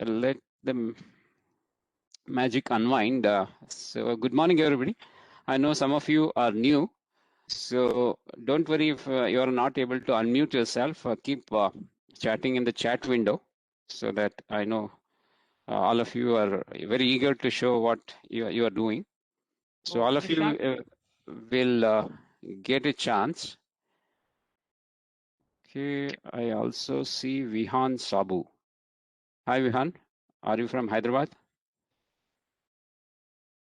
let the magic unwind. So good morning, everybody. I know some of you are new, so don't worry if you are not able to unmute yourself. Keep chatting in the chat window so that I know all of you are very eager to show what you are doing. So all of you will get a chance. Okay, I also see Vihan Sabu. Hi, Vihan. Are you from Hyderabad?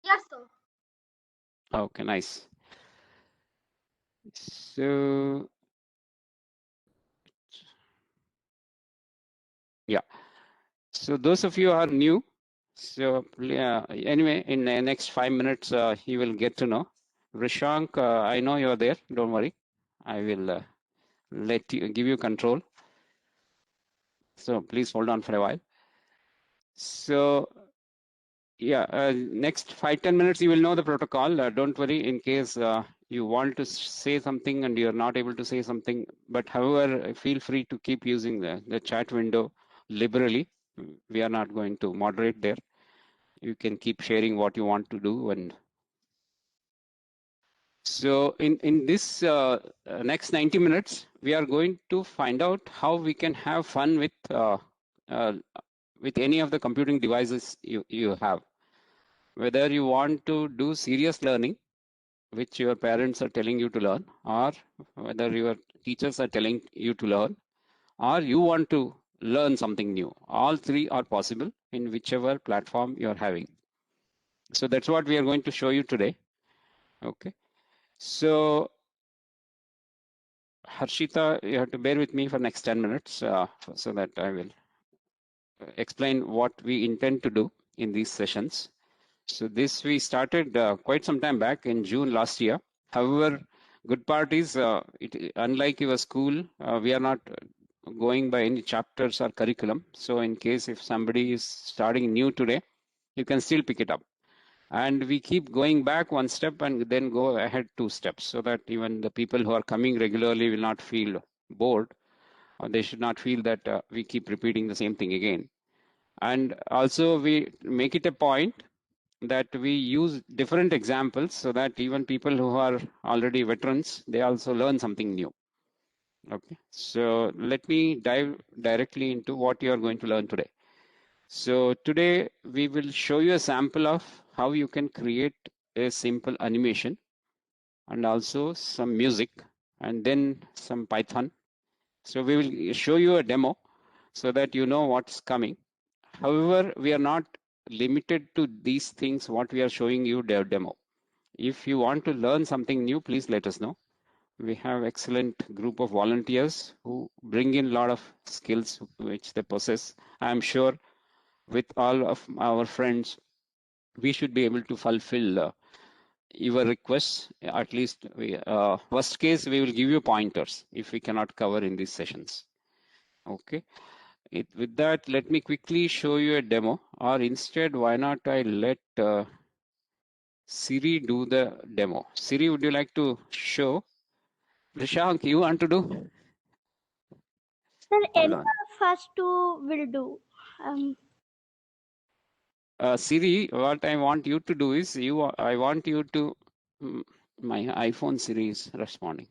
Yes, sir. Okay, nice. So, yeah. So those of you who are new, so anyway, in the next 5 minutes, you will get to know. Rishank, I know you're there. Don't worry. I will give you control. So please hold on for a while. So yeah, next 5-10 minutes, you will know the protocol. Don't worry in case you want to say something and you're not able to say something. But however, feel free to keep using the chat window liberally. We are not going to moderate there. You can keep sharing what you want to do. And so in this next 90 minutes, we are going to find out how we can have fun with any of the computing devices you have. Whether you want to do serious learning, which your parents are telling you to learn, or whether your teachers are telling you to learn, or you want to learn something new. All three are possible in whichever platform you're having. So that's what we are going to show you today. Okay. So Harshita, you have to bear with me for next 10 minutes so that I will explain what we intend to do in these sessions. So this we started quite some time back in June last year. However, good part is, unlike your school, we are not going by any chapters or curriculum. So in case if somebody is starting new today, you can still pick it up. And we keep going back one step and then go ahead 2 steps so that even the people who are coming regularly will not feel bored, or they should not feel that we keep repeating the same thing again. And also we make it a point that we use different examples so that even people who are already veterans, they also learn something new. Okay, so let me dive directly into what you are going to learn today. So today we will show you a sample of how you can create a simple animation and also some music and then some Python. So we will show you a demo so that you know what's coming. However, we are not limited to these things, what we are showing you their demo. If you want to learn something new, please let us know. We have excellent group of volunteers who bring in a lot of skills which they possess. I'm sure with all of our friends, we should be able to fulfill your requests. At least, worst case, we will give you pointers if we cannot cover in these sessions. Okay. With that, let me quickly show you a demo, or instead, why not I let Siri do the demo. Siri, would you like to show? Rishank, you want to do? Sir, Hold any on. of us two will do. Siri, what I want you to do is, I want you to, my iPhone Siri is responding.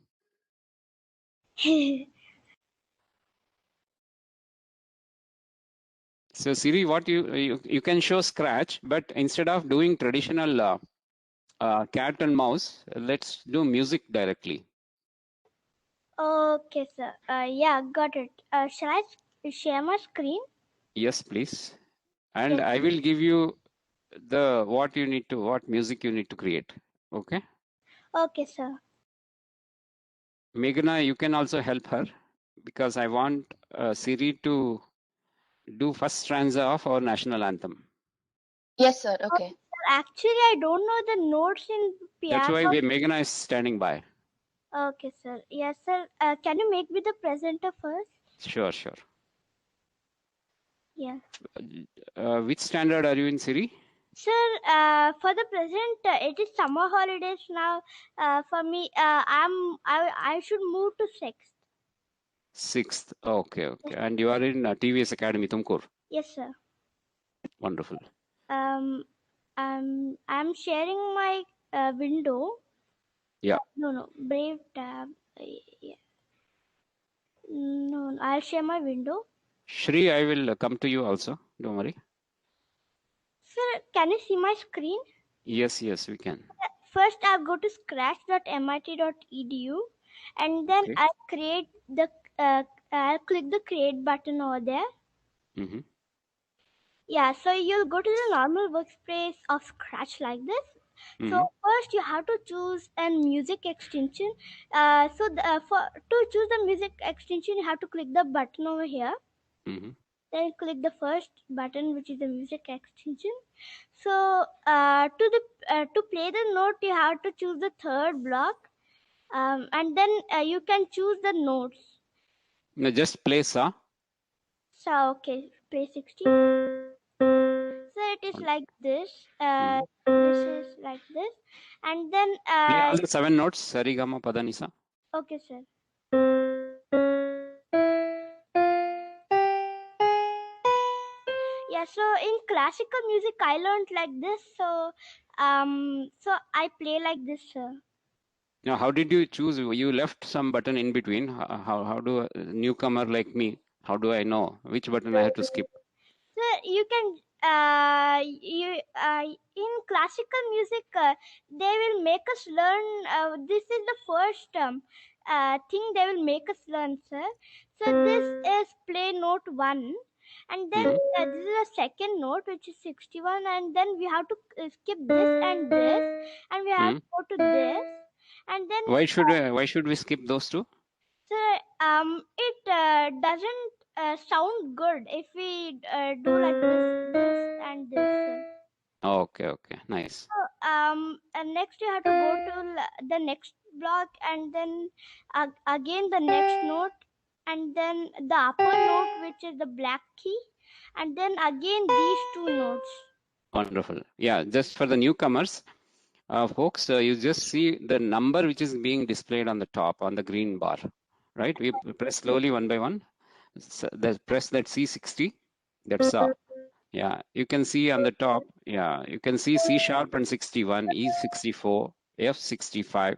So Siri, what you can show Scratch, but instead of doing traditional cat and mouse, let's do music directly. Okay, sir. Yeah, got it. Shall I share my screen? Yes, please. And Yes. I will give you what music you need to create. Okay. Okay, sir. Meghana, you can also help her because I want Siri to do first stanza of our national anthem. Yes, sir. Okay. Actually, I don't know the notes in That's piano. why Meghana is standing by. Okay, sir. Yes, sir. Can you make me the presenter first? Sure, sure. Yeah. Which standard are you in, Siri? Sir, for the present, it is summer holidays now. For me, I should move to sixth. Sixth. Okay, okay. And you are in TVS Academy, Tumkur. Yes, sir. Wonderful. I'm sharing my window. Yeah. No, Brave tab. Yeah. No, I'll share my window. Shri, I will come to you also. Don't worry. Sir, can you see my screen? Yes, we can. First, I'll go to scratch.mit.edu, and then Okay. I'll click the create button over there. Mm-hmm. Yeah, so you'll go to the normal workspace of Scratch like this. Mm-hmm. So first you have to choose a music extension. To choose the music extension, you have to click the button over here. Mm-hmm. Then click the first button, which is the music extension. So to play the note, you have to choose the third block, and then you can choose the notes. No, just play sa. So okay, play 60. So it is like this. This is like this, and then Play all the 7 notes. Sari, Gama, Pada, Nisa. okay, sir. Yeah, so in classical music I learned like this, so I play like this, sir. Now, how did you choose? You left some button in between. How do a newcomer like me, how do I know which button I have to skip? So you can in classical music they will make us learn. This is the first thing they will make us learn, sir. So this is play note 1, and then this is the second note, which is 61, and then we have to skip this and this, and we have to go to this, and then Why should we skip those two? so it doesn't sound good if we do like this and this. Oh, okay, nice. So and next you have to go to the next block, and then again the next note, and then the upper note, which is the black key, and then again these two notes. Wonderful. Yeah, just for the newcomers, folks, you just see the number which is being displayed on the top on the green bar, right? We press slowly one by one. Press that C60. That's yeah. You can see on the top. Yeah, you can see C sharp and 61, E 64, F 65.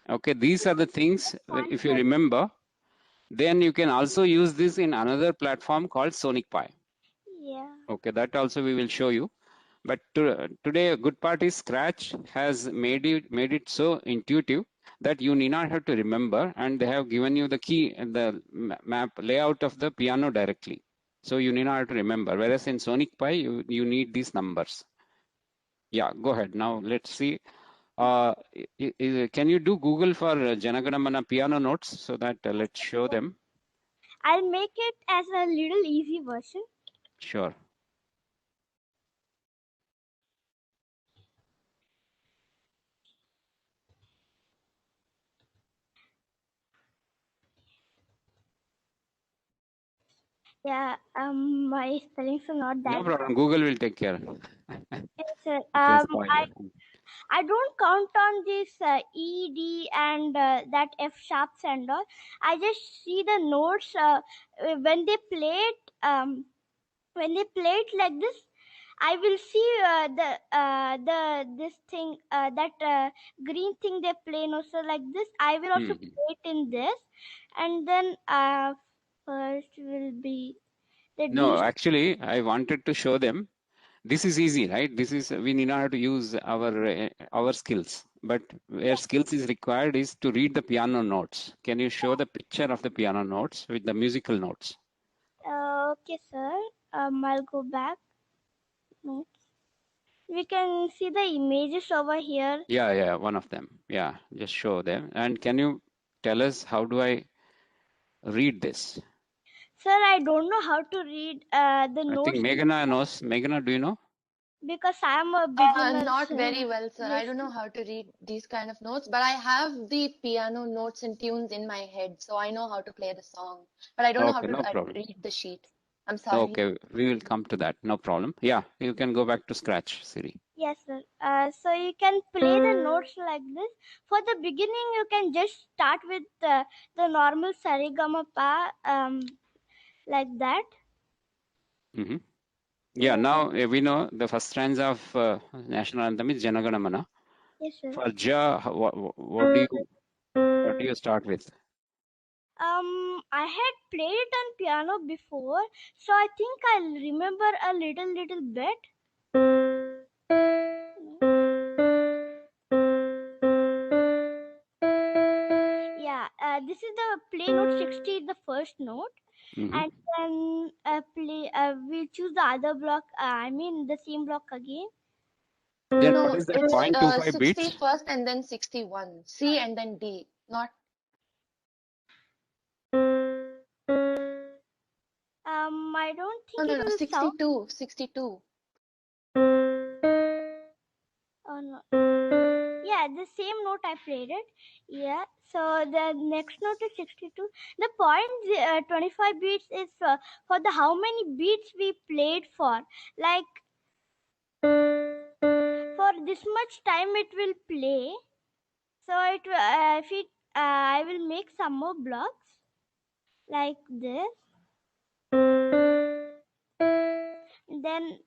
Okay, these are the things. If you remember, then you can also use this in another platform called Sonic Pi. Yeah. Okay, that also we will show you. But today, a good part is Scratch has made it so intuitive that you need not have to remember, and they have given you the key and the map layout of the piano directly. So you need not have to remember. Whereas in Sonic Pi, you need these numbers. Yeah, go ahead. Now let's see. Can you do Google for Janaganamana piano notes so that let's show them? I'll make it as a little easy version. Sure. Yeah, my spellings are not that No problem. Google will take care. Yes, sir. Don't spoil it. I don't count on this E, D, and that F sharps and all. I just see the notes when they play it. When they play it like this, I will see the this thing that green thing they play. No, so like this, I will also play it in this, and then first will be the No, D. actually, I wanted to show them. This is easy, right? This is we need not have to use our skills, but where skills is required is to read the piano notes. Can you show the picture of the piano notes with the musical notes? Okay, sir. I'll go back. Notes. We can see the images over here. Yeah, one of them. Yeah, just show them. And can you tell us how do I read this? Sir, I don't know how to read the I notes. think Meghana knows. Meghana, do you know? Because I am a beginner. Not sir. very well, sir. I Yes. don't know how to read these kind of notes, but I have the piano notes and tunes in my head, so I know how to play the song. But I don't know how Okay, to no problem. read the sheet. I'm sorry. Okay, we will come to that. No problem. Yeah, you can go back to Scratch, Siri. Yes, sir. So you can play the notes like this. For the beginning, you can just start with the normal sarigama pa like that. Mm-hmm. Yeah, now we know the first stanza of national anthem is Jana Gana Mana. Yes, sir. For Ja, what do you start with? I had played it on piano before, so I think I'll remember a little bit. Yeah, this is the play note 60, the first note, and then we'll choose the other block. I mean the same block again. Then No, what is that it's 0.25 60 beats? first and then 61. C and then D. Not I don't think no, it will sound. 62. 62. Oh no. Yeah, the same note I played it. Yeah. So the next note is 62. The point 25 beats is for the how many beats we played for. Like for this much time it will play. So I will make some more blocks like this. Then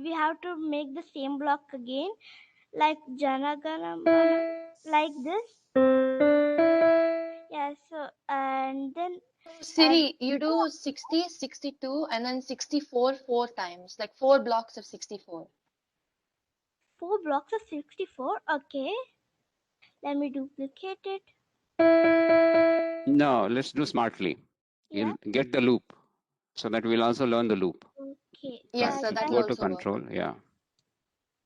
we have to make the same block again, like Jana Gana Mana, like this. Yeah. So and then Siri, you do 60, 62, and then 64 4 times, like 4 blocks of 64. 4 blocks of 64. Okay. Let me duplicate it. No, let's do smartly. Yeah. You'll get the loop so that we'll also learn the loop. Okay. Yes, sir, that Go will to also work. control. Yeah.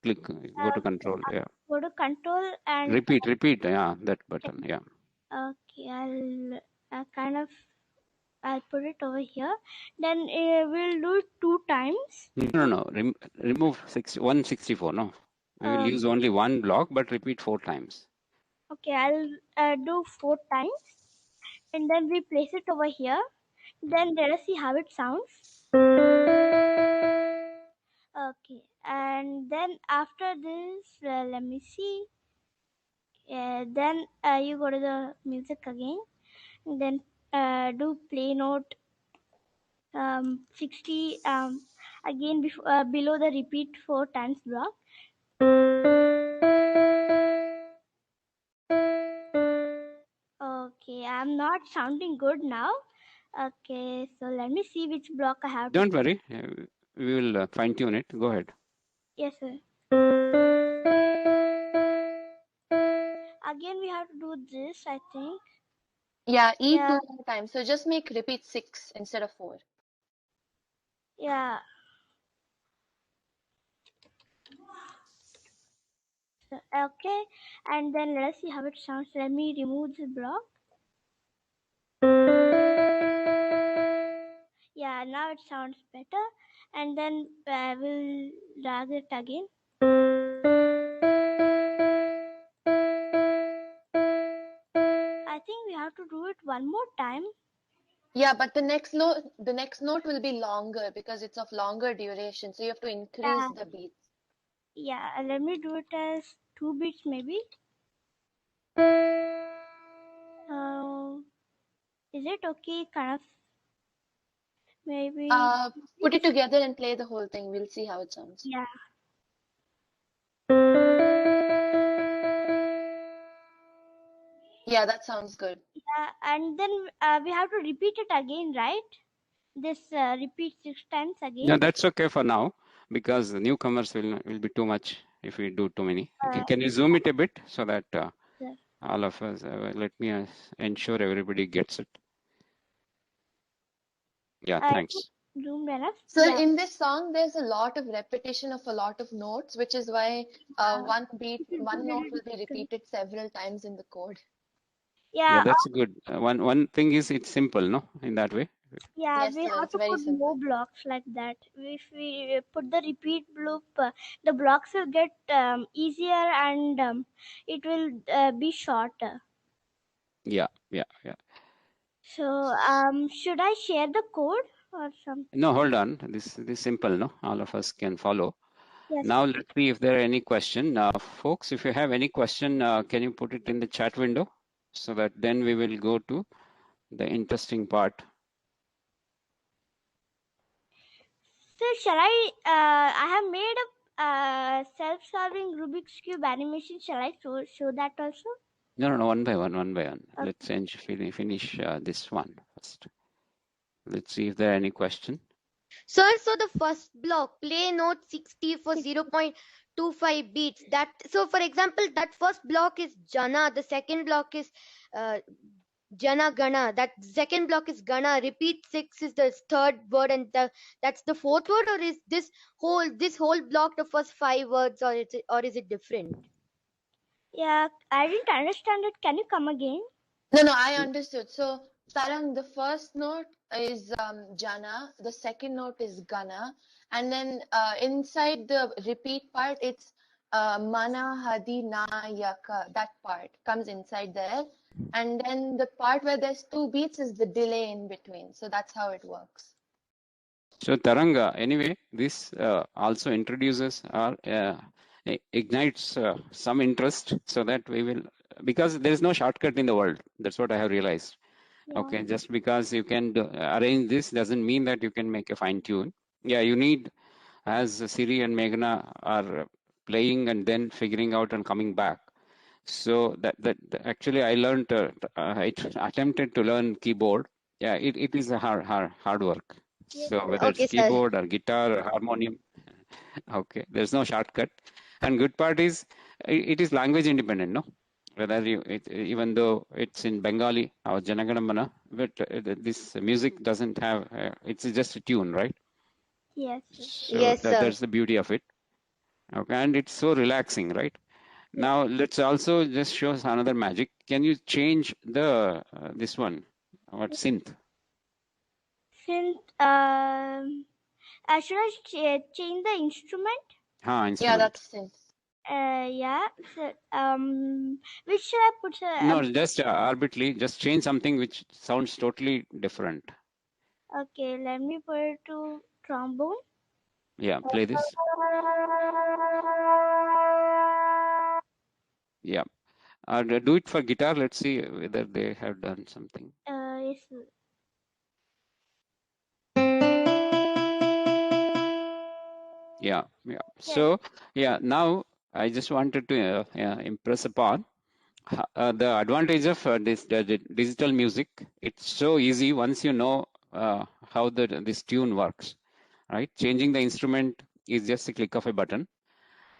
Click. Go to control. Yeah. Go to control and Repeat. Yeah. That button. Yeah. okay. I'll put it over here. Then we'll do it 2 times. No. Remove 164. No. We will use only one block, but repeat 4 times. Okay. I'll do 4 times, and then we place it over here. Then let us see how it sounds. Okay. And then after this, let me see. Then you go to the music again, and then do play note 60 again below the repeat 4 times block. Okay, I'm not sounding good now. Okay, so let me see which block I have. Don't worry. We will fine tune it. Go ahead. Yes, sir. Again, we have to do this, I think. Yeah, E Yeah. 2 more times. So just make repeat 6 instead of 4. Yeah. So, okay, and then let us see how it sounds. Let me remove the block. Yeah, now it sounds better. And then we'll drag it again. I think we have to do it one more time. Yeah, but the next note will be longer because it's of longer duration. So you have to increase the beats. Yeah, let me do it as 2 beats maybe. Is it okay? Kind of maybe. Put it together and play the whole thing. We'll see how it sounds. Yeah. Yeah, that sounds good. Yeah, and then we have to repeat it again, right? This repeat 6 times again. No, that's okay for now because the newcomers will be too much if we do too many. Can you zoom it a bit so that all of us, let me ensure everybody gets it. Yeah, thanks. Zoomed enough. So in this song, there's a lot of repetition of a lot of notes, which is why one note will be repeated several times in the code. Yeah, that's good. One thing is it's simple, no? In that way. Yeah, Yes, we sir, have it's to very put simple. more blocks like that. If we put the repeat loop, the blocks will get easier and it will be shorter. Yeah. So, should I share the code or something? No, hold on. This is simple, no? All of us can follow. Yes. Now let's see if there are any question. Folks, if you have any question, can you put it in the chat window so that then we will go to the interesting part. So shall I have made a self-solving Rubik's Cube animation. Shall I show that also? No, one by one. Okay. Let's finish this one first. Let's see if there are any question. Sir, so the first block, play note 60 for 0.25 beats. So for example, that first block is Jana, the second block is Jana Gana, that second block is Gana, repeat 6 is the third word, and that's the fourth word, or is this whole block the first 5 words, or is it different? Yeah, I didn't understand it. Can you come again? No, I understood. So, Tarang, the first note is Jana, the second note is Gana, and then inside the repeat part, it's Mana, Hadi, Na, Yaka. That part comes inside there. And then the part where there's 2 beats is the delay in between. So that's how it works. So Taranga, anyway, this also introduces or ignites some interest, so that we will, because there is no shortcut in the world. That's what I have realized. Yeah. Okay, just because you can arrange this doesn't mean that you can make a fine tune. Yeah, you need, as Siri and Meghna are playing and then figuring out and coming back. So that actually I learned, I attempted to learn keyboard. Yeah, it is a hard work. Yes, So sir. whether Okay, it's sir. keyboard or guitar or harmonium, okay, there's no shortcut. And good part is it is language independent, no? Whether even though it's in Bengali or Janaganamana, but this music doesn't have, it's just a tune, right? Yes. So Yes, sir. that's the beauty of it. Okay, and it's so relaxing, right? Now let's also just show us another magic. Can you change the this one, what synth? Since should I change the instrument? Instrument. Yeah, that's it. Yeah. So, which should I put? No, just arbitrarily, just change something which sounds totally different. Okay, let me put it to trombone. Yeah, play this. Yeah, do it for guitar. Let's see whether they have done something. Yes. Sir. Yeah. So yeah, now I just wanted to impress upon the advantage of this digital music. It's so easy once you know how this tune works, right? Changing the instrument is just a click of a button.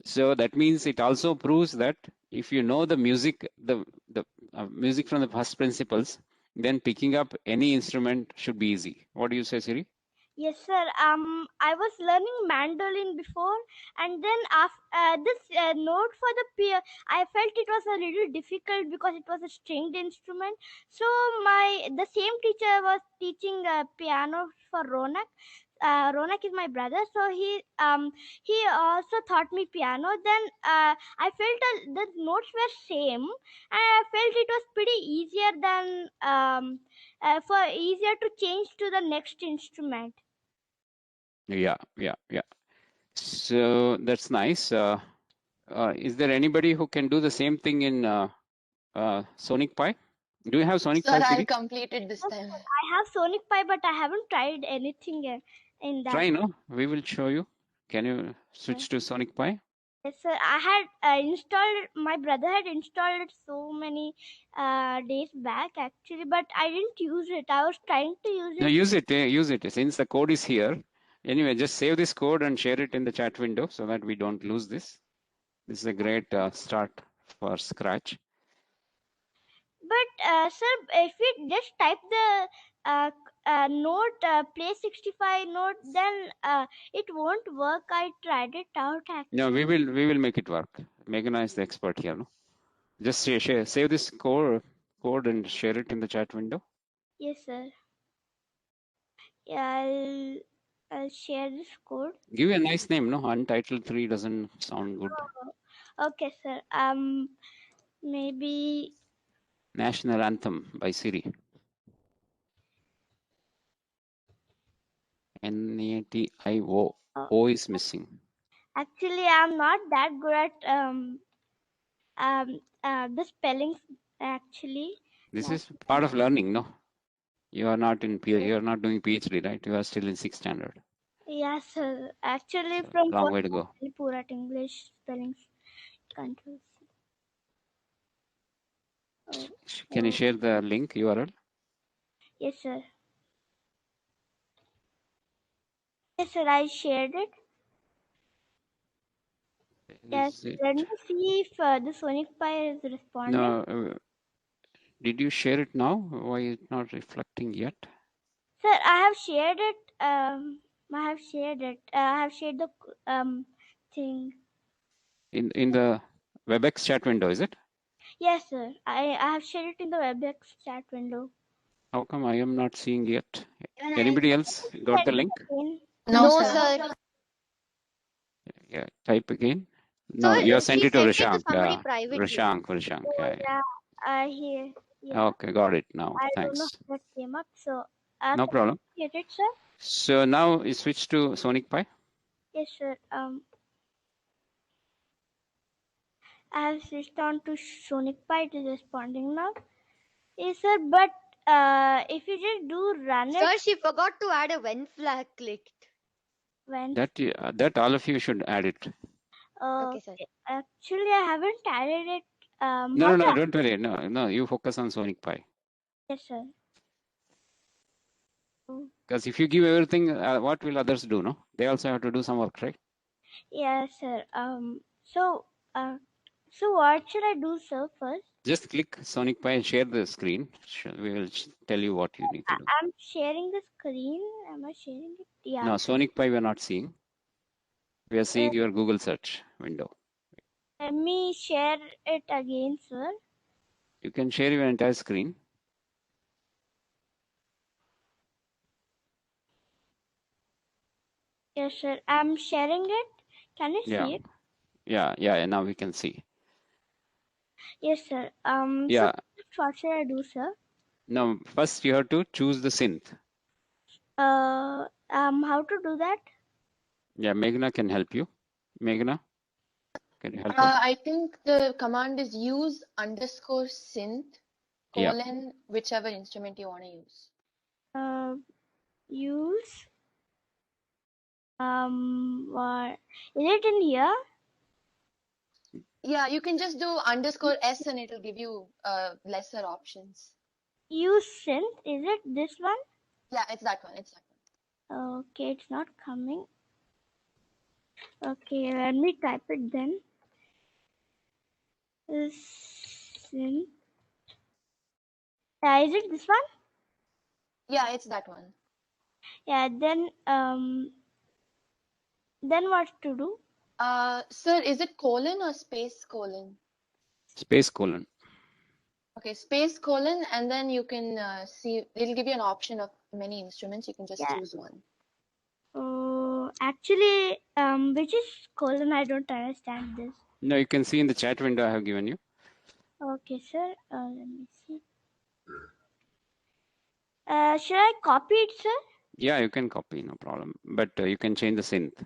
So that means it also proves that if you know the music, the music from the first principles, then picking up any instrument should be easy. What do you say, Siri? Yes, sir. I was learning mandolin before, and then after this note for the I felt it was a little difficult because it was a stringed instrument. So the same teacher was teaching piano for Ronak. Ronak is my brother, so he also taught me piano. Then I felt the notes were same, and I felt it was pretty easier than easier to change to the next instrument. Yeah. So that's nice. Is there anybody who can do the same thing in Sonic Pi? Do you have Sonic Pi, Sir, Siri? I'll complete it this time. I have Sonic Pi, but I haven't tried anything in that. Try, no? We will show you. Can you switch to Sonic Pi? Yes, sir. I had installed. My brother had installed it so many days back, actually, but I didn't use it. I was trying to use it. No, use it. Use it. Since the code is here. Anyway, just save this code and share it in the chat window so that we don't lose this. This is a great start for Scratch. But sir, if we just type the note play 65 note, then it won't work. I tried it out actually. No, we will make it work. Meghna is the expert here, no? Just save this code and share it in the chat window. Yes, sir. Yeah, I'll share this code. Give a nice name, no? Untitled 3 doesn't sound good. Okay, sir. Maybe National Anthem by Siri. N-A-T-I-O. O is missing. actually I'm not that good at the spellings actually. This is part of learning, no? You are not doing PhD, right? You are still in 6th standard. Yes, sir. Actually, So, from long way to go. Manipur at English spelling controls. Oh, Can you oh, share the link URL? yes, sir. Yes, sir. I shared it. Yes. Is it? Let me see if the Sonic Pi is responding. No. Did you share it now? Why is it not reflecting yet? Sir, I have shared it. I have shared it. I have shared the thing. In the WebEx chat window, is it? Yes, sir. I have shared it in the WebEx chat window. How come I am not seeing yet? Anybody else got the link? Again. No, No, sir. sir. Yeah, type again. So No, you have sent he it to sent it to Rishank. somebody Yeah, privately. Rishank. Oh, Yeah, yeah. Here. Yeah. Okay, got it now. I don't know Thanks. how that came up. So, No can problem. you get it, sir? So now you switch to Sonic Pi. Yes, sir. I have switched on to Sonic Pi. It is responding now. Yes, sir. But if you just do run Sir, it she forgot to add a when flag clicked. when. That all of you should add it. Okay, sir. Actually, I haven't added it. No, don't worry. No, you focus on Sonic Pi. Yes, sir. Because if you give everything, what will others do? No, they also have to do some work, right? Yes, sir. So what should I do, sir? First, Just click Sonic Pi and share the screen. We will tell you what you need to do. I'm sharing the screen. Am I sharing it? Yeah. No, Sonic Pi we are not seeing. We are seeing your Google search window. Let me share it again, sir. You can share your entire screen. Yes, sir. I'm sharing it. Can you see it? Yeah. Now we can see. Yes, sir. Yeah. So what should I do, sir? Now, first you have to choose the synth. How to do that? Yeah, Meghna can help you. Meghna, can you help her? I think the command is use _ synth Yeah. colon whichever instrument you want to use. Use. What? Is it in here? Yeah, you can just do _s and it'll give you lesser options. Use synth. Is it this one? Yeah, it's that one. Okay, it's not coming. Okay, let me type it then. Synth. Is it this one? Yeah, it's that one. Yeah. Then what to do? Sir, is it colon or space colon? Space colon. Okay, space colon, and then you can see it'll give you an option of many instruments. You can just choose one. Oh, actually, which is colon? I don't understand this. No, you can see in the chat window I have given you. Okay, sir. Let me see. Should I copy it, sir? Yeah, you can copy, no problem. But you can change the synth.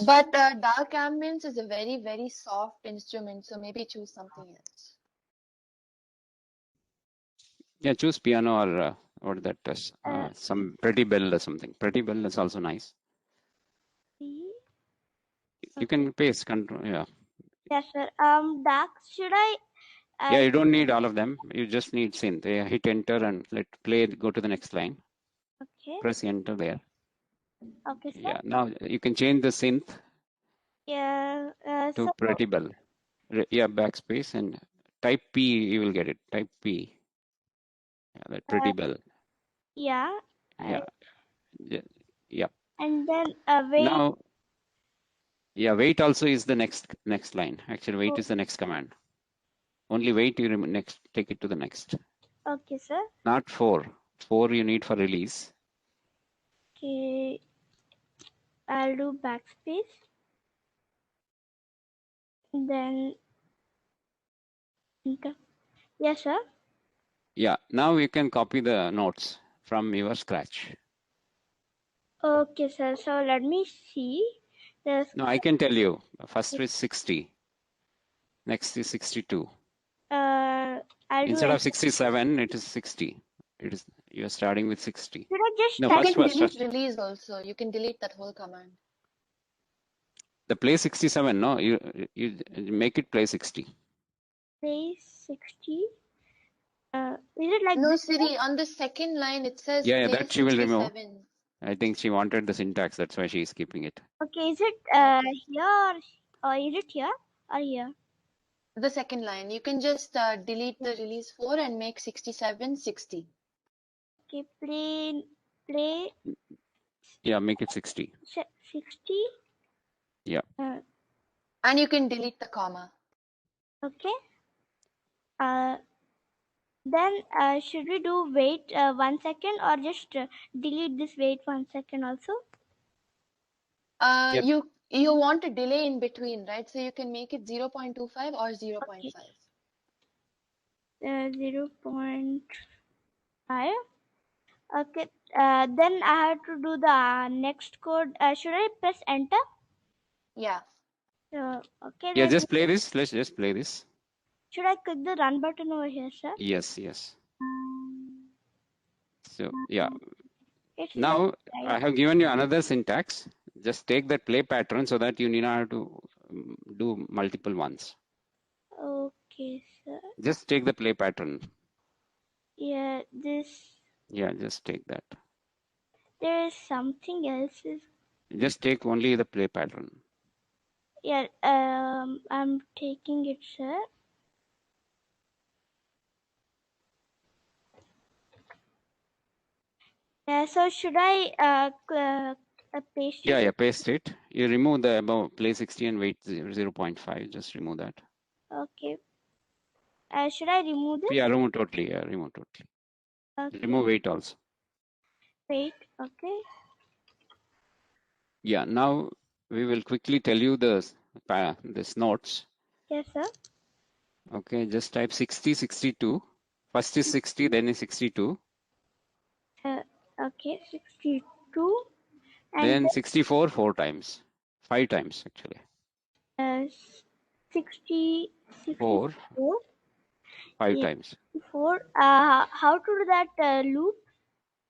But dark ambience is a very, very soft instrument, so maybe choose something else. Yeah, choose piano or what that is. Some Pretty Bell or something. Pretty Bell is also nice. You can paste control. Yeah. Yes, sir. Dark. Should I? Yeah, you don't need all of them. You just need synth. Yeah, hit enter and let play. Go to the next line. Okay. Press enter there. Okay, sir. Yeah. Now you can change the synth. Yeah. To So, Pretty Bell. Yeah, backspace and type P. You will get it. Type P. Yeah, that Pretty Bell. Yeah. Yeah. And then wait. Now, yeah, wait also is the next line. Actually, wait is the next command. Only wait, you next take it to the next. Okay, sir. Not 4. 4 you need for release. Okay. I'll do backspace. Then enter. Yes, sir. Yeah. Now you can copy the notes from your scratch. Okay, sir. So let me see. No, I can tell you. First is 60. Next is 62. I'll Instead do of 67, it is 60. It is, you're starting with 60. Should I just No, type You can delete first. release also. You can delete that whole command. The play 67, no, you make it play 60. play 60? Is it like No, this? Siri, on the second line it says Yeah, play that she will remove. 67. I think she wanted the syntax, that's why she is keeping it. Okay, is it Okay. here or is it here or here? The second line. You can just delete the release 4 and make 67 60. Okay, play Yeah, make it 60. 60. Yeah. And you can delete the comma. Okay. Then should we do wait 1 second or just delete this wait 1 second also? Yep. You want a delay in between, right? So you can make it 0.25 or 0.5. Okay. 0.5. Okay. Then I have to do the next code. Should I press enter? Yeah. Okay. Yeah, Then just play this. Let's just play this. should I click the run button over here, sir? Yes. So, yeah. It's Now, like I have given you another syntax. Just take that play pattern so that you need not have to do multiple ones. okay, sir. Just take the play pattern. Yeah, this. Yeah, just take that. There is something else. Just take only the play pattern. Yeah, I'm taking it, sir. So should I paste it? Yeah, paste it. You remove the above play 60 and wait 0.5. Just remove that. Okay. Should I remove this? Yeah, remove totally. Yeah, remove totally. Okay. Remove wait also. Wait. Okay. Yeah, now we will quickly tell you this notes. Yes, sir. Okay, just type 60, 62. First is 60, then is 62. Okay, 62. And Then 64 4 times. 5 times actually. 60, 4, 64. 5 Yeah. times. 4. How to do that loop?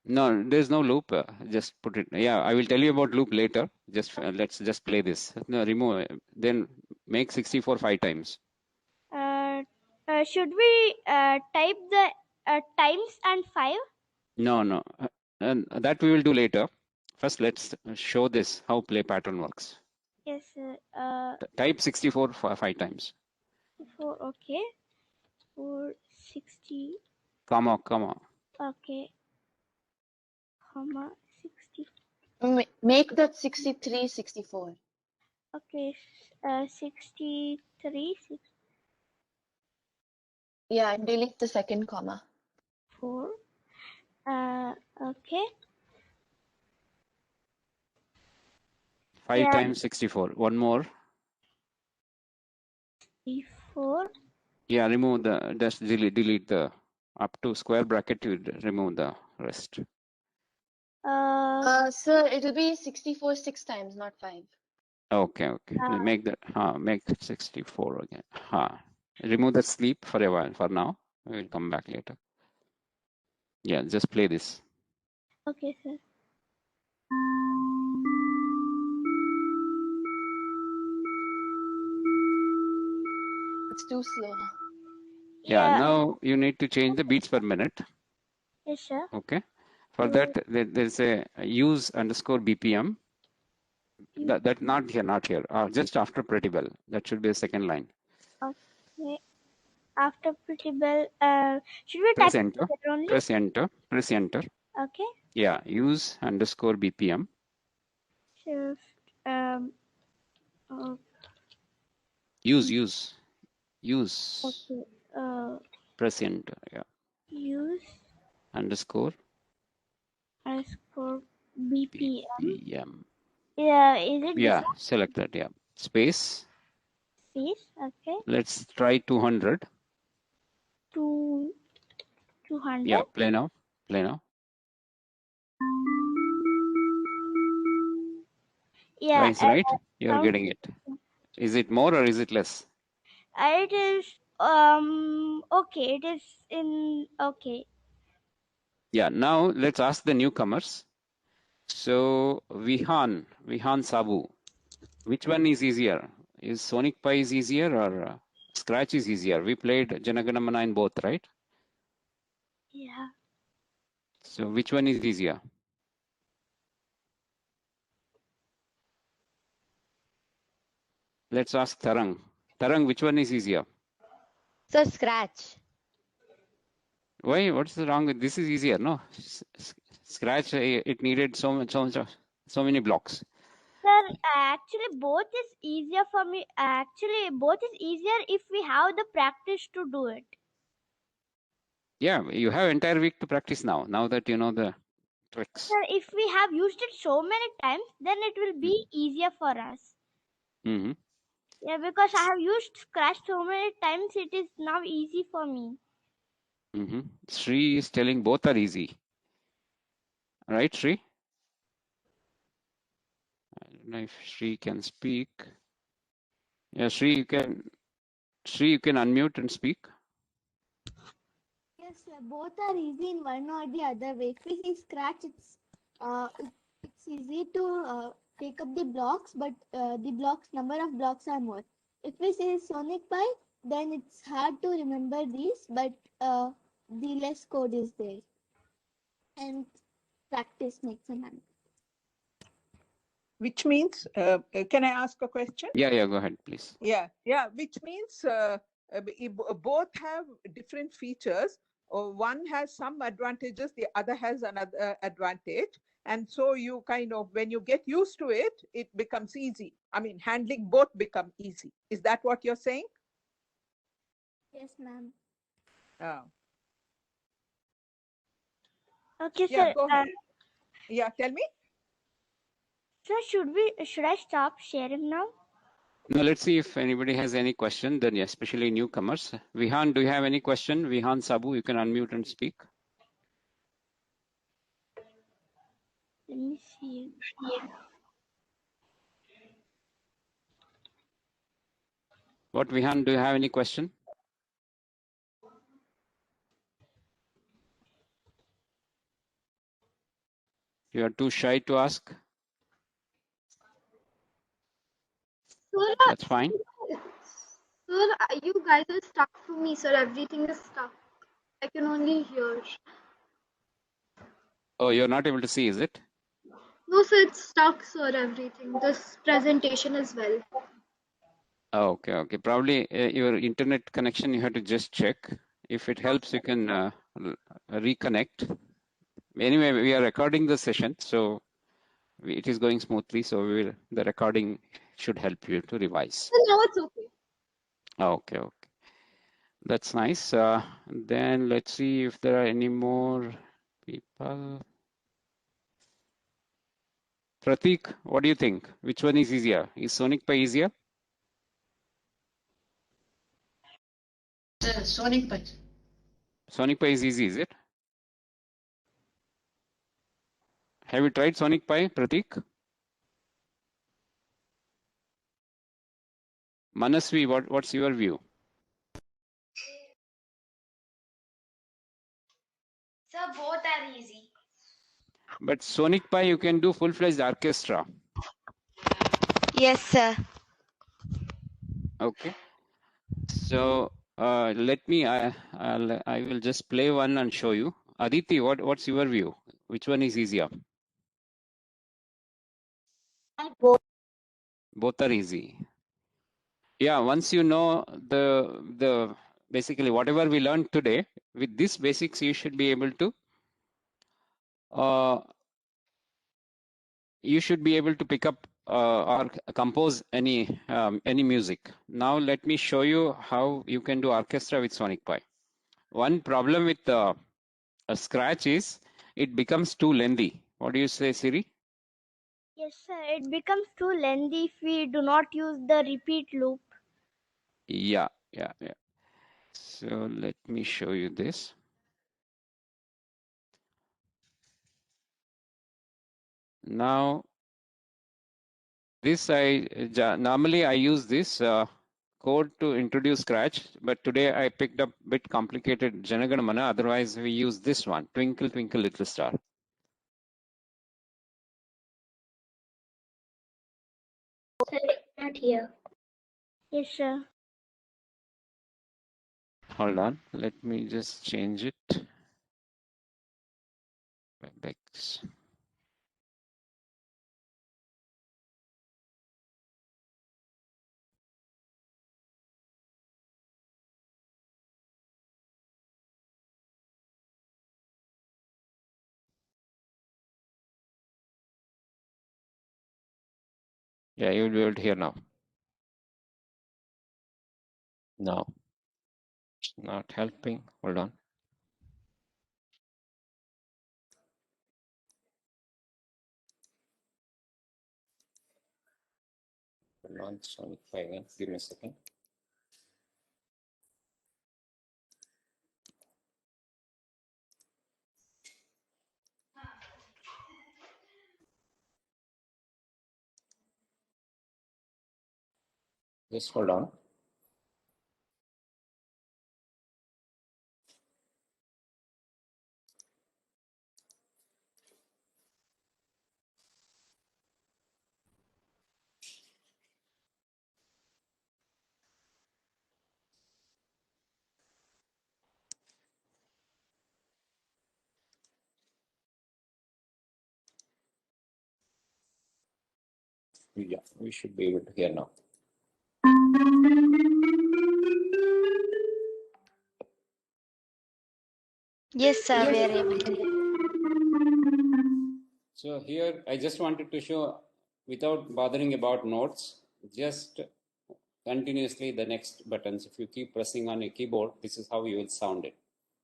No, there's no loop. Just put it. Yeah, I will tell you about loop later. Just let's just play this. No, remove. Then make 64 5 times. Should we type the times and 5? No. And that we will do later. First, let's show this how play pattern works. Yes, sir. Type 64 5 times. 4. Okay. 460. Comma. Okay. Comma 60. Make that 63 64. Okay. 63. Yeah, and delete the second comma. 4. Okay. 5 Yeah. times 64. One more. 4. Yeah, remove the, just delete the up to square bracket, you remove the rest. Sir, it'll be 64 6 times, not 5. Okay. Make that, make it 64 again. Remove the sleep for a while, for now. We will come back later. Yeah, just play this. Okay, sir. It's too slow. Yeah, now you need to change the beats per minute. Yes, sir. Okay. For that, there's a use underscore BPM. That not here. Just after pretty well. That should be the second line. Okay. After pretty well, should we Press type enter. it only? Press enter. Okay. Yeah, use underscore BPM. Shift. Use. Okay. Press enter. Yeah. Use Underscore BPM. BPM. Yeah, is it Yeah, this select that. Yeah. Space. space? Okay. Let's try 200. 200. Yeah, play now. Yeah. That's right. You're sound- getting it. Is it more or is it less? It is okay. It is in okay. Yeah, now let's ask the newcomers. So Vihan Sabu, which one is easier? Is Sonic Pi is easier or Scratch is easier? We played Janaganamana in both, right? Yeah. So which one is easier? Let's ask Tarang. Tarang, which one is easier? So Scratch. Why? What's wrong with this? Is easier, no? Scratch, it needed so many blocks. Sir, actually both is easier for me. Actually, both is easier if we have the practice to do it. Yeah, you have entire week to practice now. Now that you know the tricks. Sir, if we have used it so many times, then it will be easier for us. Mm-hmm. Yeah, because I have used Scratch so many times, it is now easy for me. Mm-hmm. Sri is telling both are easy. Right, Sri? I don't know if Sri can speak. Yeah, Sri, you can unmute and speak. Yes, sir. Both are easy in one or the other way. If we see Scratch, it's easy to take up the blocks, but the number of blocks are more. If we say Sonic Pi, then it's hard to remember these, but the less code is there, and practice makes a man. Which means, can I ask a question? Yeah, go ahead, please. Yeah, which means both have different features. One has some advantages, the other has another advantage. And so you kind of, when you get used to it, it becomes easy. I mean, handling both become easy. Is that what you're saying? Yes, ma'am. Okay, Yeah, sir. go ahead. Yeah, tell me. Sir, should I stop sharing now? Now let's see if anybody has any question, then especially newcomers. Vihan, do you have any question? Vihan Sabu, you can unmute and speak. Let me see. What, Vihan, do you have any question? You are too shy to ask? Sir, That's fine. sir, you guys are stuck to me, sir. Everything is stuck. I can only hear. Oh, you're not able to see, is it? No, sir, it's stuck, sir. Everything. This presentation as well. Oh, okay. Probably your internet connection, you have to just check. If it helps, you can reconnect. Anyway, we are recording the session, so it is going smoothly. So the recording should help you to revise. So now it's okay. Okay. That's nice. Then let's see if there are any more people. Pratik, what do you think? Which one is easier? Is Sonic Pi easier? Sonic Pi. Sonic Pi is easy, is it? Have you tried Sonic Pi, Pratik? Manasvi, what's your view? So both are easy. But Sonic Pi, you can do full-fledged orchestra. Yes, sir. Okay. So let me. I will just play one and show you. Aditi, what's your view? Which one is easier? Both are easy. Yeah, once you know the basically whatever we learned today, with this basics you should be able to pick up or compose any music. Now let me show you how you can do orchestra with Sonic Pi. One problem with a Scratch is it becomes too lengthy. What do you say, Siri? Yes, sir. It becomes too lengthy if we do not use the repeat loop. Yeah. So let me show you this. Now, this normally I use this code to introduce Scratch, but today I picked up a bit complicated Janagana Mana. Otherwise, we use this one, Twinkle Twinkle Little Star. Not here. Yes, sir. Hold on, let me just change it. WebEx. Yeah, you will be able to hear now. No, it's not helping. Hold on. Hold on, Sonic 5 again. Give me a second. Just hold on. Yeah, we should be able to hear now. Yes, sir, we are able to hear. So here, I just wanted to show, without bothering about notes, just continuously the next buttons. If you keep pressing on a keyboard, this is how you will sound it.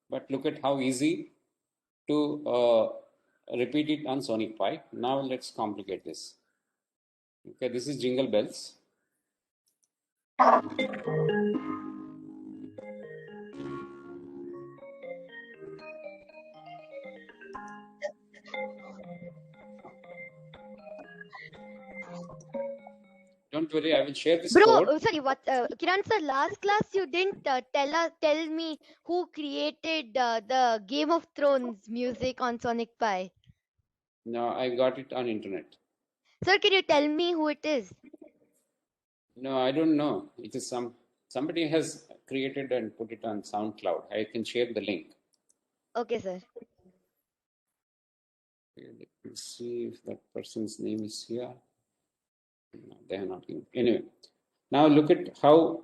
But look at how easy to repeat it on Sonic Pi. Now let's complicate this. Okay, this is Jingle Bells. Don't worry, I will share this Bro, code. sorry, what, Kiran sir, last class you didn't tell me who created the Game of Thrones music on Sonic Pi. No, I got it on internet. Sir, can you tell me who it is? No, I don't know. It is somebody has created and put it on SoundCloud. I can share the link. Okay, sir. Okay, let me see if that person's name is here. No, they are not here. Anyway, now look at how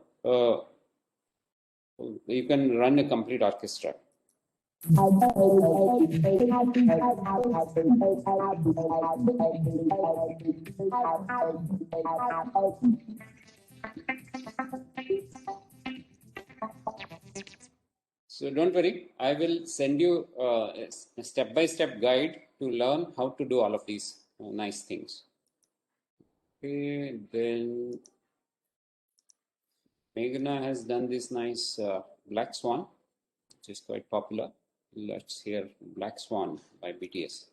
you can run a complete orchestra. So don't worry, I will send you a step-by-step guide to learn how to do all of these nice things. Okay, then Meghna has done this nice Black Swan, which is quite popular. Let's hear Black Swan by BTS.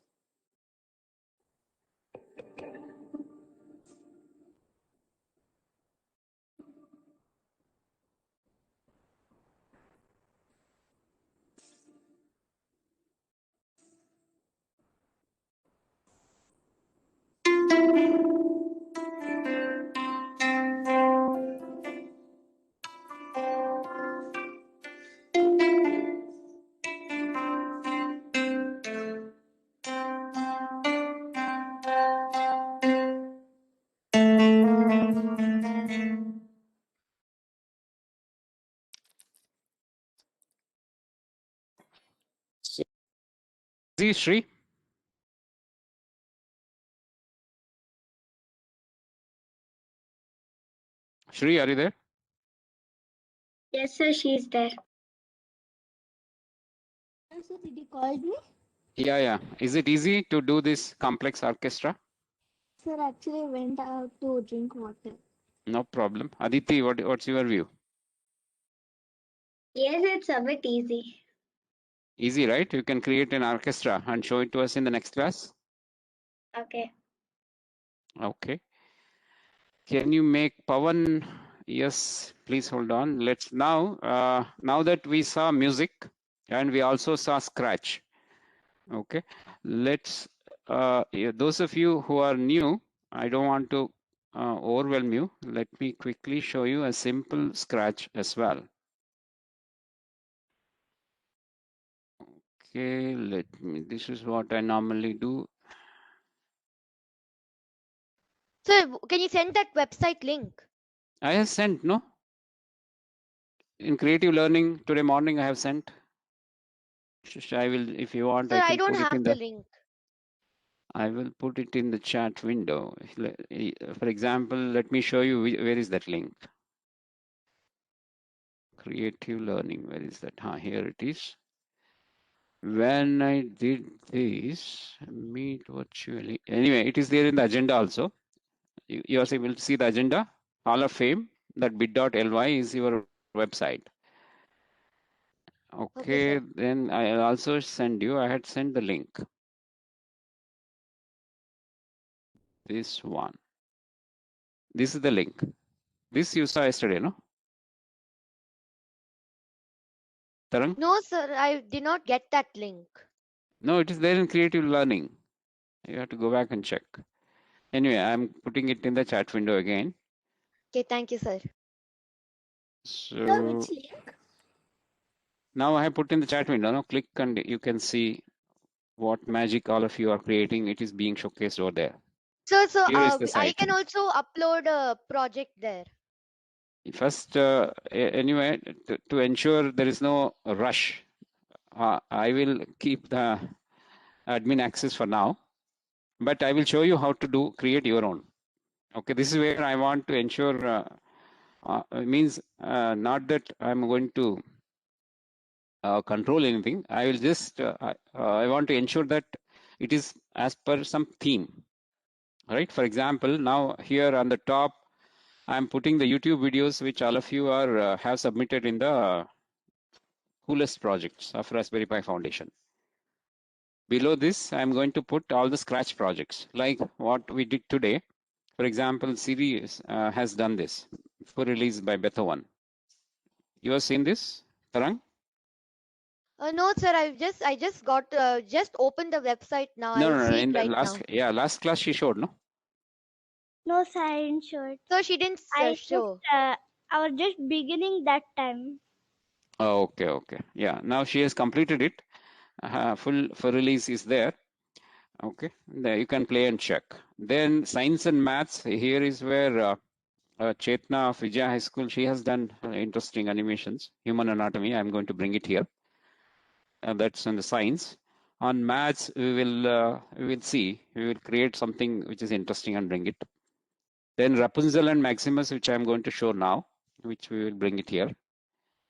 So, Shri? Shri, are you there? Yes, sir, she's there. Sir, did you call me? Yeah. Is it easy to do this complex orchestra? Sir, actually went out to drink water. No problem. Aditi, what's your view? Yes, it's a bit easy. Easy, right? You can create an orchestra and show it to us in the next class. Okay. Okay. Can you make Pawan? Yes, please hold on. Let's now, now that we saw music and we also saw Scratch. Okay, let's, those of you who are new, I don't want to overwhelm you. Let me quickly show you a simple Scratch as well. Okay, this is what I normally do. So can you send that website link? I have sent, no? In Creative Learning today morning, I have sent. I will, if you want, Sir, I I can don't put it have in the the, link. I will put it in the chat window. For example, let me show you where is that link. Creative Learning, where is that? Here it is. When I did this, meet virtually. Anyway, it is there in the agenda also. You also will see the agenda, Hall of Fame, that bit.ly is your website. Okay, Okay, sir. then I also send you, I had sent the link. This one. This is the link. This you saw yesterday, no? Tarang? No, sir, I did not get that link. No, it is there in Creative Learning. You have to go back and check. Anyway, I'm putting it in the chat window again. Okay, thank you, sir. Sir, So which link? now I have put in the chat window. Now click and you can see what magic all of you are creating. It is being showcased over there. So Here is the I site. can also upload a project there. First, anyway, to ensure there is no rush, I will keep the admin access for now, but I will show you how to create your own. Okay, this is where I want to ensure, means not that I'm going to control anything. I will just, I want to ensure that it is as per some theme, right? For example, now here on the top, I'm putting the YouTube videos which all of you are have submitted in the coolest projects of Raspberry Pi Foundation. Below this, I'm going to put all the Scratch projects, like what we did today. For example, Siri has done this for release by Beethoven. You have seen this, Tarang? No, sir, I just got just opened the website now. No, I'll no, no. see In it the right now. last class she showed, no? No, sir, I didn't show it. So she didn't I just, show. I was just beginning that time. Oh, okay, okay. Yeah, now she has completed it. Full for release is there. Okay, there you can play and check. Then science and maths. Here is where Chetna of Vijaya High School, she has done interesting animations. Human anatomy. I'm going to bring it here. That's in the science. On maths, we will see. We will create something which is interesting and bring it. Then Rapunzel and Maximus, which I'm going to show now, which we will bring it here.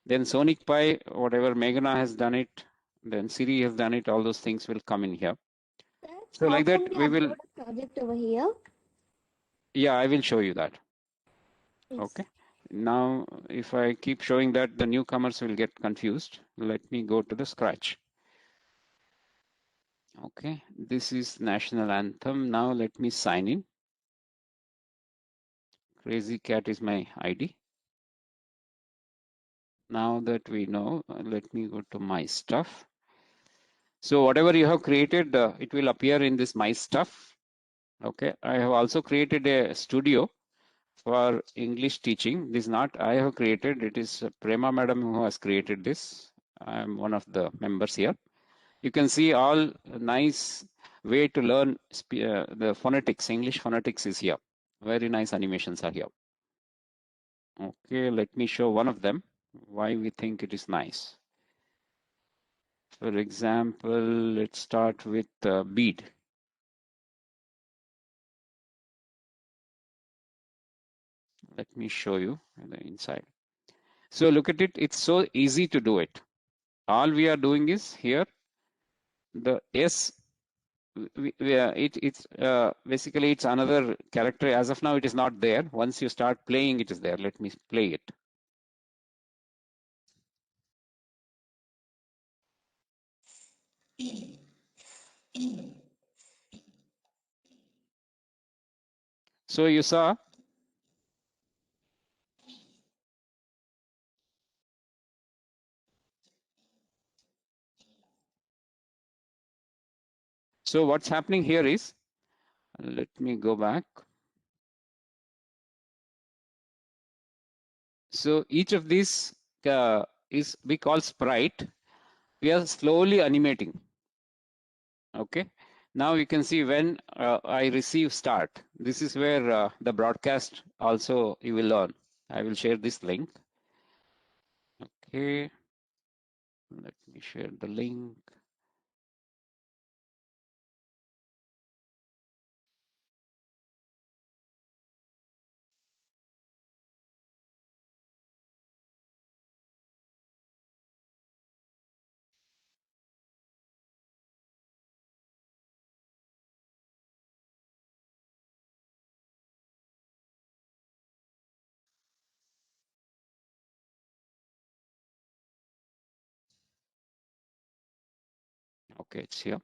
Then Sonic Pi, whatever Meghana has done it, then Siri has done it, all those things will come in here. Sir, So how like can that, we we will, upload a project over here? yeah, I will show you that. Yes. Okay. Now, if I keep showing that, the newcomers will get confused. Let me go to the Scratch. Okay, this is national anthem. Now let me sign in. Crazy Cat is my ID. Now that we know, let me go to my stuff. So whatever you have created, it will appear in this my stuff. Okay, I have also created a studio for English teaching. This is not I have created, it is Prema Madam who has created this. I am one of the members here. You can see all nice way to learn the phonetics, English phonetics is here. Very nice animations are here. Okay, let me show one of them, why we think it is nice. For example, let's start with bead. Let me show you the inside. So look at it, it's so easy to do it. All we are doing is here, the S, it's basically it's another character. As of now, it is not there. Once you start playing, it is there. Let me play it. So you saw So what's happening here is, let me go back. So each of these is we call sprite. We are slowly animating. Okay. Now you can see when I receive start. This is where the broadcast also you will learn. I will share this link. Okay. Let me share the link. Okay, it's here.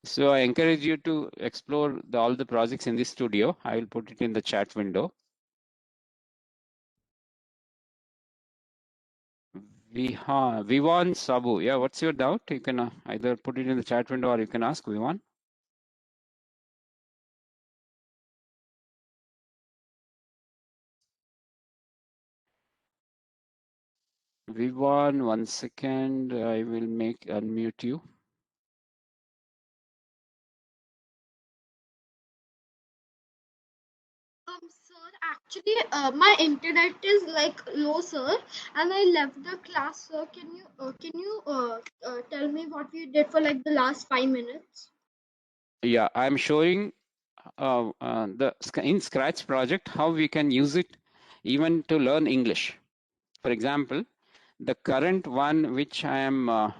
So I encourage you to explore all the projects in this studio. I will put it in the chat window. Vivan Sabu. Yeah, what's your doubt? You can either put it in the chat window or you can ask Vivan. Vivan, 1 second. I will unmute you. Sir, actually, my internet is like low, sir, and I left the class, sir. Can you tell me what you did for like the last 5 minutes? Yeah, I'm showing in Scratch project how we can use it even to learn English. For example, the current one which I am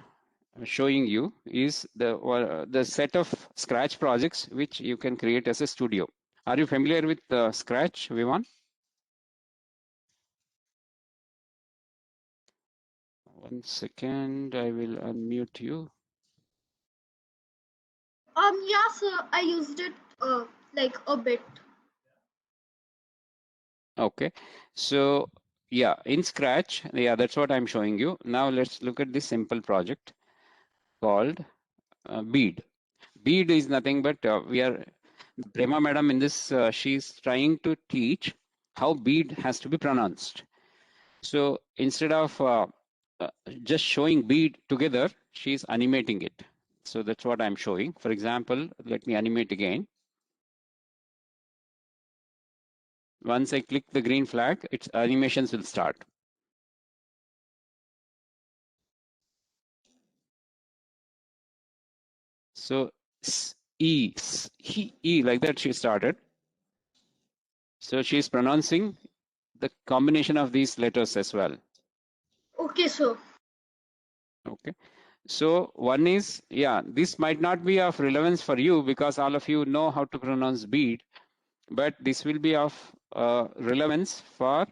showing you is the set of Scratch projects which you can create as a studio. Are you familiar with Scratch, Vivan? One second, I will unmute you. Yeah, sir, I used it like a bit. Okay, so yeah, in Scratch, yeah, that's what I'm showing you. Now let's look at this simple project called Bead. Bead is nothing but Prema madam in this, she's trying to teach how bead has to be pronounced. So instead of just showing bead together, she's animating it. So that's what I'm showing. For example, let me animate again. Once I click the green flag, its animations will start. So E, like that she started. So she's pronouncing the combination of these letters as well. Okay, sir. Okay. So one is, yeah, this might not be of relevance for you because all of you know how to pronounce bead, but this will be of relevance for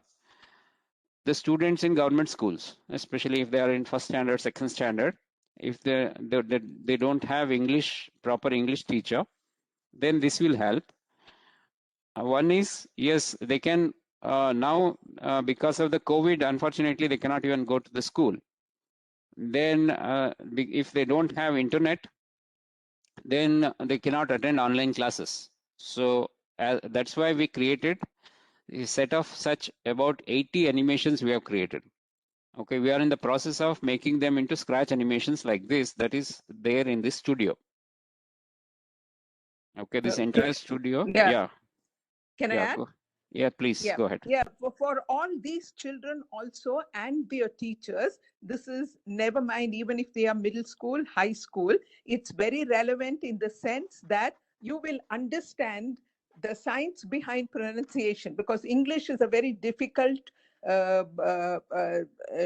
the students in government schools, especially if they are in first standard, second standard. If they don't have proper English teacher, then this will help. One is, yes, they can now, because of the COVID, unfortunately, they cannot even go to the school. Then if they don't have internet, then they cannot attend online classes. So that's why we created a set of such about 80 animations we have created. Okay, we are in the process of making them into Scratch animations like this that is there in this studio. Okay, this entire studio. Yeah. Can I add? Yeah, please go ahead. Yeah, for all these children also and their teachers, this is never mind, even if they are middle school, high school, it's very relevant in the sense that you will understand the science behind pronunciation, because English is a very difficult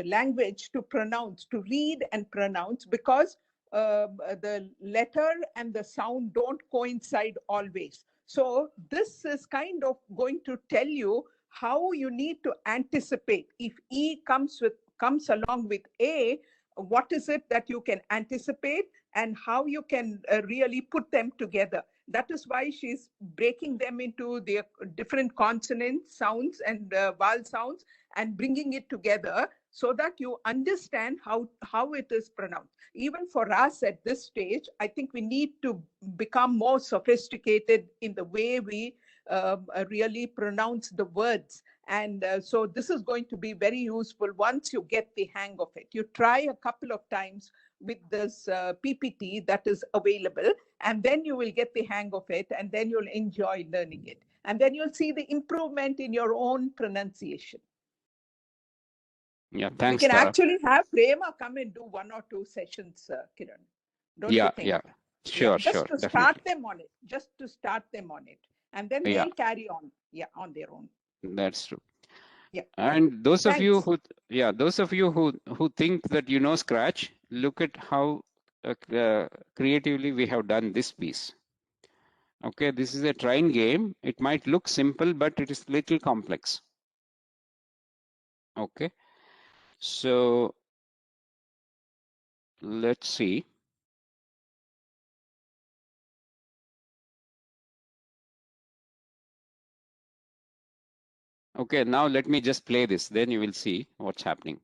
language to pronounce, to read and pronounce, because the letter and the sound don't coincide always. So this is kind of going to tell you how you need to anticipate. If E comes along with A, what is it that you can anticipate and how you can really put them together. That is why she's breaking them into their different consonant sounds and vowel sounds and bringing it together so that you understand how it is pronounced. Even for us at this stage, I think we need to become more sophisticated in the way we really pronounce the words. And so this is going to be very useful once you get the hang of it. You try a couple of times with this PPT that is available, and then you will get the hang of it, and then you'll enjoy learning it. And then you'll see the improvement in your own pronunciation. Yeah, thanks, We can Tara. actually have Prema come and do 1 or 2 sessions, Kiran. Don't you think? Yeah, sure, just sure, to definitely. start them on it, just to start them on it, and then Yeah. they'll carry on, on their own. That's true. Yeah. And those of you Thanks. who think that you know Scratch, look at how creatively we have done this piece. Okay, this is a train game. It might look simple, but it is little complex. Okay, so let's see. Okay, now let me just play this, then you will see what's happening.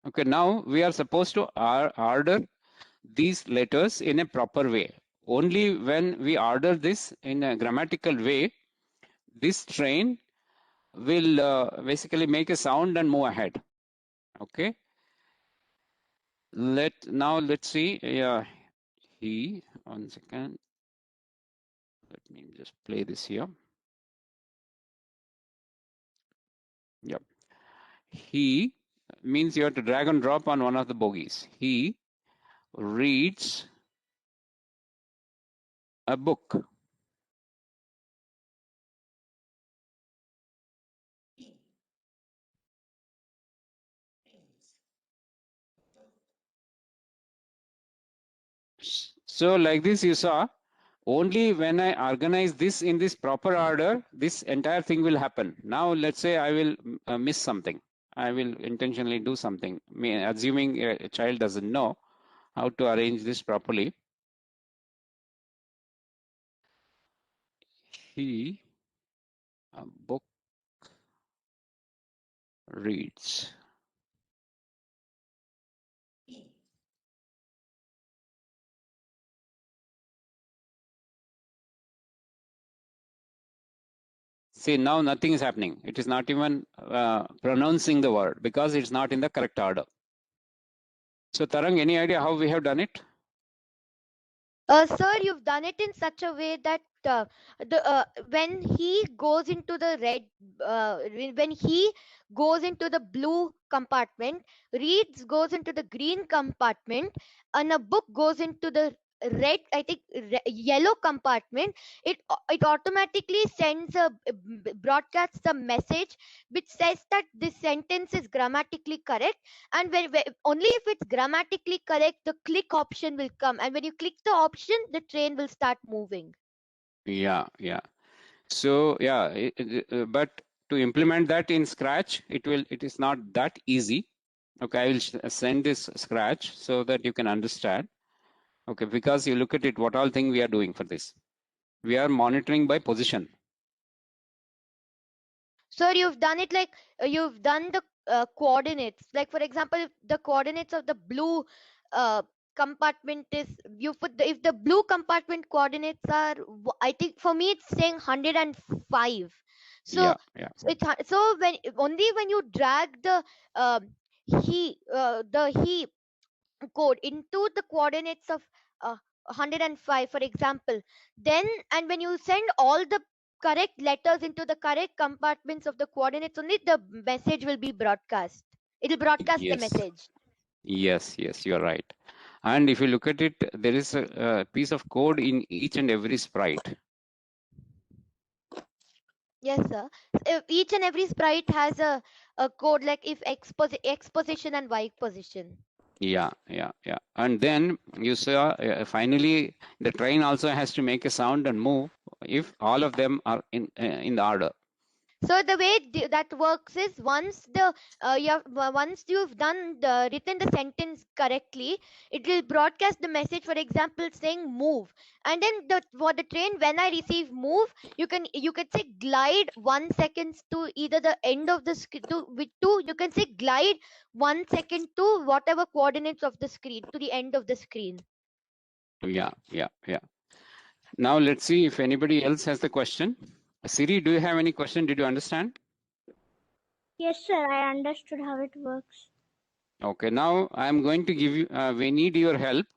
Okay, now we are supposed to order these letters in a proper way. Only when we order this in a grammatical way, this train will basically make a sound and move ahead. Okay. Let's see. Yeah, he. 1 second. Let me just play this here. Yep. He means you have to drag and drop on one of the bogies. He reads a book. So like this, you saw, only when I organize this in this proper order, this entire thing will happen. Now, let's say I will miss something. I will intentionally do something, assuming a child doesn't know how to arrange this properly. He, a book, reads. See, now nothing is happening. It is not even pronouncing the word because it's not in the correct order. So Tarang, any idea how we have done it? Sir, you've done it in such a way that when he goes into the when he goes into the blue compartment, reads goes into the green compartment, and a book goes into the red, I think yellow compartment. It automatically sends broadcasts a message which says that this sentence is grammatically correct, and only if it's grammatically correct, the click option will come, and when you click the option, the train will start moving. Yeah. So yeah, but to implement that in Scratch, it is not that easy. Okay, I will send this Scratch so that you can understand. Okay, because you look at it, what all thing we are doing for this. We are monitoring by position. So you've done it like you've done the coordinates. Like for example, if the coordinates of the blue compartment is, you put if the blue compartment coordinates are, I think for me it's saying 105. So yeah. so when you drag the he code into the coordinates of 105, for example, then, and when you send all the correct letters into the correct compartments of the coordinates, only the message will be broadcast. It will broadcast the message. Yes, you are right. And if you look at it, there is a piece of code in each and every sprite. Yes, sir. Each and every sprite has a code, like if X position and Y position. Yeah. And then you saw finally the train also has to make a sound and move if all of them are in the order. So the way that works is once once you've written the sentence correctly, it will broadcast the message. For example, saying move, and then for the train, when I receive move, you can say glide 1 second to either the end of the screen you can say glide 1 second to whatever coordinates of the screen to the end of the screen. Yeah. Now let's see if anybody else has the question. Siri, do you have any question? Did you understand? Yes, sir. I understood how it works. Okay, now I'm going to give you, we need your help.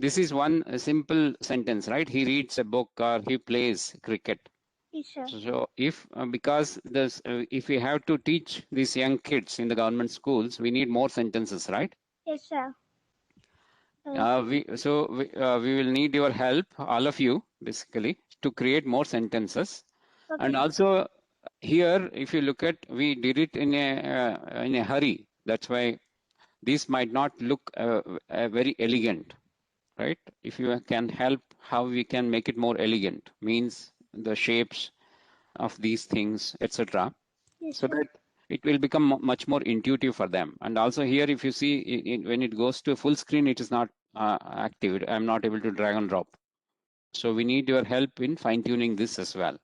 This is one simple sentence, right? He reads a book or he plays cricket. Yes, sir. So if, because this, if we have to teach these young kids in the government schools, we need more sentences, right? Yes, sir. We will need your help, all of you, basically, to create more sentences. Okay. And also here, if you look at, we did it in a hurry. That's why these might not look very elegant, right? If you can help how we can make it more elegant, means the shapes of these things, etc. Yes, So sir. that it will become much more intuitive for them. And also here, if you see, when it goes to full screen, it is not active. I'm not able to drag and drop. So we need your help in fine tuning this as well,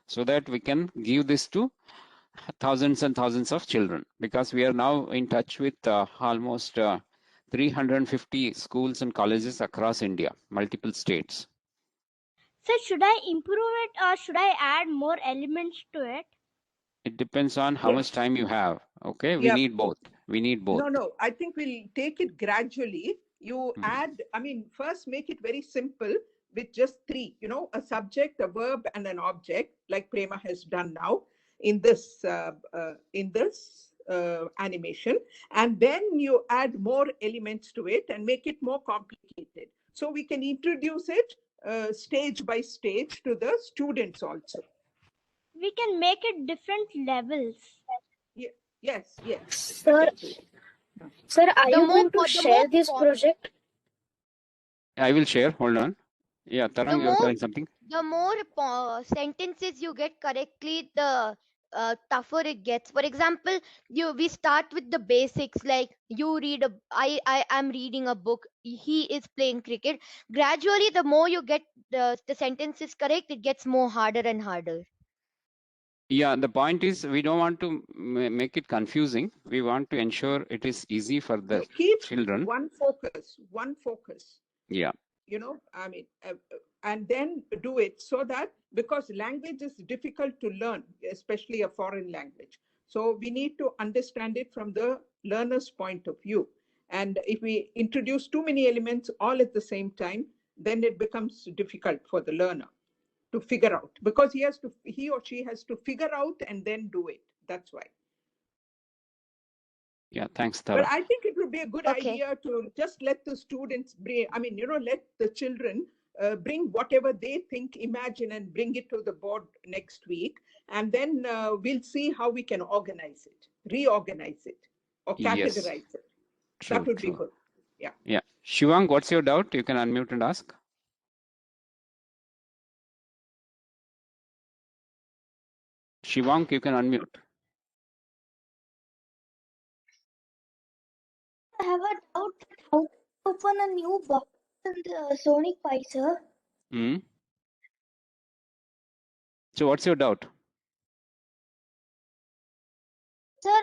so that we can give this to thousands and thousands of children, because we are now in touch with almost 350 schools and colleges across India, multiple states. So should I improve it or should I add more elements to it? It depends on how much time you have. Okay, we Yeah. need both. We need both. No, I think we'll take it gradually. You add, I mean, first make it very simple with just 3, a subject, a verb, and an object, like Prema has done now in this animation. And then you add more elements to it and make it more complicated. So we can introduce it stage by stage to the students also. We can make it different levels. Yes. Sir, are you going to share this project? I will share. Hold on. Yeah, Tarang, you're telling something. The more sentences you get correctly, the tougher it gets. For example, we start with the basics, like I am reading a book, he is playing cricket. Gradually, the more you get the sentences correct, it gets more harder and harder. Yeah, the point is we don't want to make it confusing. We want to ensure it is easy for the children. One focus. Yeah. I mean, and then do it so that, because language is difficult to learn, especially a foreign language. So we need to understand it from the learner's point of view. And if we introduce too many elements all at the same time, then it becomes difficult for the learner to figure out, because he or she has to figure out and then do it. That's why. Yeah, thanks, Tara. But I think it would be a good idea to just let the students bring, let the children bring whatever they think, imagine, and bring it to the board next week. And then we'll see how we can organize it, reorganize it, or categorize it. That would be good. Yeah. Yeah. Shivang, what's your doubt? You can unmute and ask. Shivang, you can unmute. I have a doubt how to open a new box in the Sonic Pi, sir. So what's your doubt? Sir,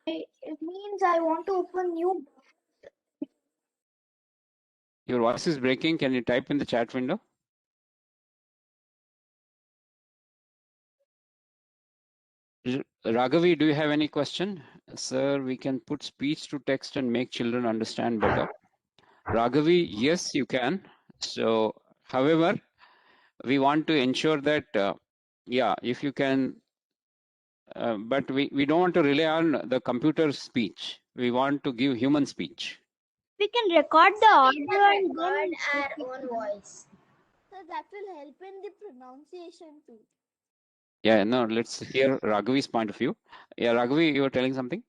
it means I want to open new. Your voice is breaking. Can you type in the chat window? Raghavi, do you have any question? Sir, we can put speech to text and make children understand better. Raghavi, yes, you can. So, however, we want to ensure that, if you can, but we don't want to rely on the computer speech. We want to give human speech. We can record the audio and then our own voice. So that will help in the pronunciation too. Yeah, no, let's hear Raghavi's point of view. Yeah, Raghavi, you were telling something?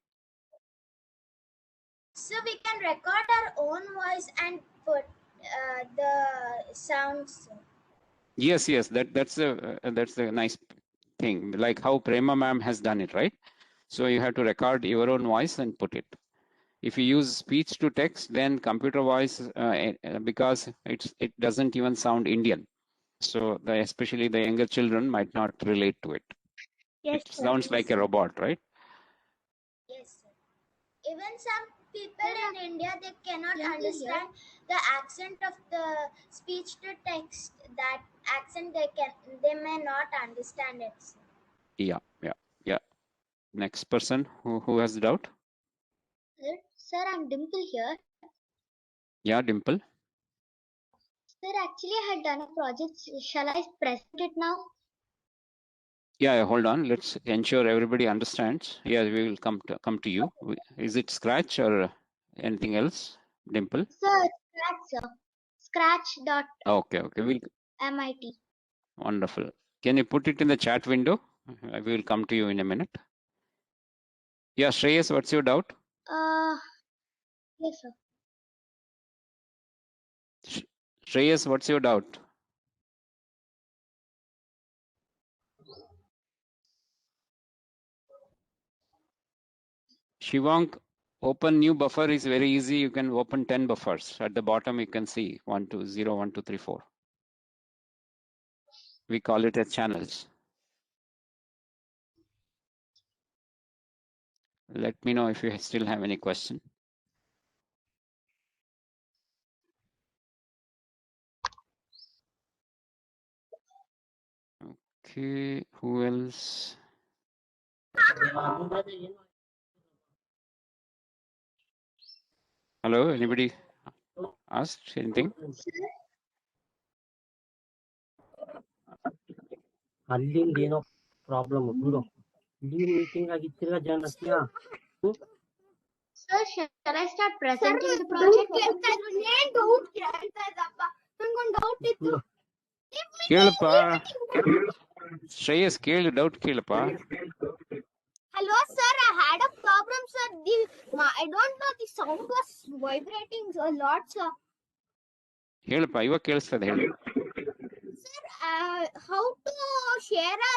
So we can record our own voice and put the sounds. Yes, that's a nice thing, like how Prema ma'am has done it, right? So you have to record your own voice and put it. If you use speech to text, then computer voice, because it doesn't even sound Indian. So especially the younger children might not relate to it. Yes, It sir. sounds like a robot, right? Yes, sir. Even some people in India, they cannot Dimple here. understand the accent of the speech to text. That accent they may not understand it. Sir. Yeah. Next person who has doubt? Sir, I'm Dimple here. Yeah, Dimple. Sir, actually, I had done a project. Shall I present it now? Yeah, hold on. Let's ensure everybody understands. Yeah, we will come to you. Is it Scratch or anything else, Dimple? Sir, Scratch, sir. Scratch.mit. Okay. Wonderful. Can you put it in the chat window? We will come to you in a minute. Yeah, Shreyas, what's your doubt? Yes, sir. Shreyas, what's your doubt? Shivang, open new buffer is very easy. You can open 10 buffers. At the bottom, you can see 1, 2, 0, 1, 2, 3, 4. We call it as channels. Let me know if you still have any question. Okay, who else? Hello, anybody asked anything? ಅಲ್ಲಿಂದ ಏನೋ problem ಬಿಡು ಇಲ್ಲಿ meeting ಆಗಿತ್ತಿಲ್ಲ ಜನಸ್ಯ Sir, shall I start presenting the project? ಕೇಳಪ್ಪ ಶ್ರೇಯಸ್ ಕೇಳು doubt ಕೇಳಪ್ಪ. Hello, sir. I had a problem, sir. I don't know. The sound was vibrating a lot, sir. ಹೇಳಪ್ಪ ಇವಾಗ ಕೇಳಿಸ್ತದೆ ಹೇಳು. Sir, how to share a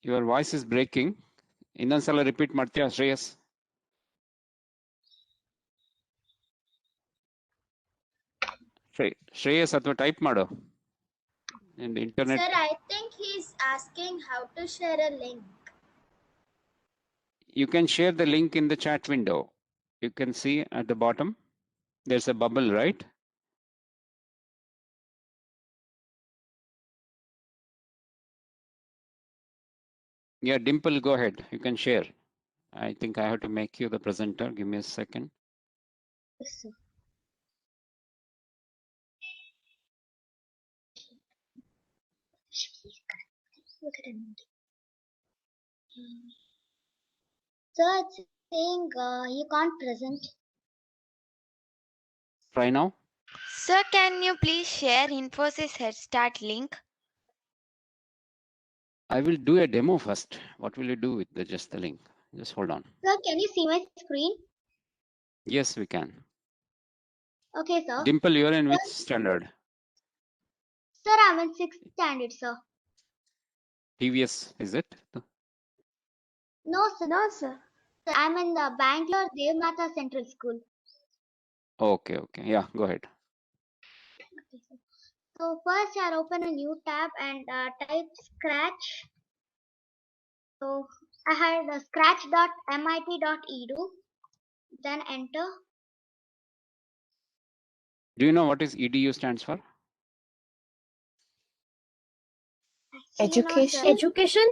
your voice is breaking. ಇನ್ನೊಂದ್ಸಲ repeat ಮಾಡ್ತೀಯಾ ಶ್ರೇಯಸ್? ಶ್ರೇಯಸ್ ಅಥವಾ type ಮಾಡು. Internet. Sir, I think he's asking how to share a link. You can share the link in the chat window. You can see at the bottom, there's a bubble, right? Yeah, Dimple, go ahead. You can share. I think I have to make you the presenter. Give me a second. Yes, sir. Look at him. Sir, it's saying you can't present. Try now. Sir, can you please share Infosys Head Start link? I will do a demo first. What will you do with just the link? Just hold on. Sir, can you see my screen? Yes, we can. Okay, sir. Dimple, you're in which standard? Sir, I'm in 6th standard, sir. TVS, is it? No, sir. No, sir. I'm in the Bangalore Devmata Central School. Okay. Yeah, go ahead. Okay, sir. So first I'll open a new tab and type Scratch. So I had scratch.mit.edu. Then enter. Do you know what is EDU stands for? Education. Education?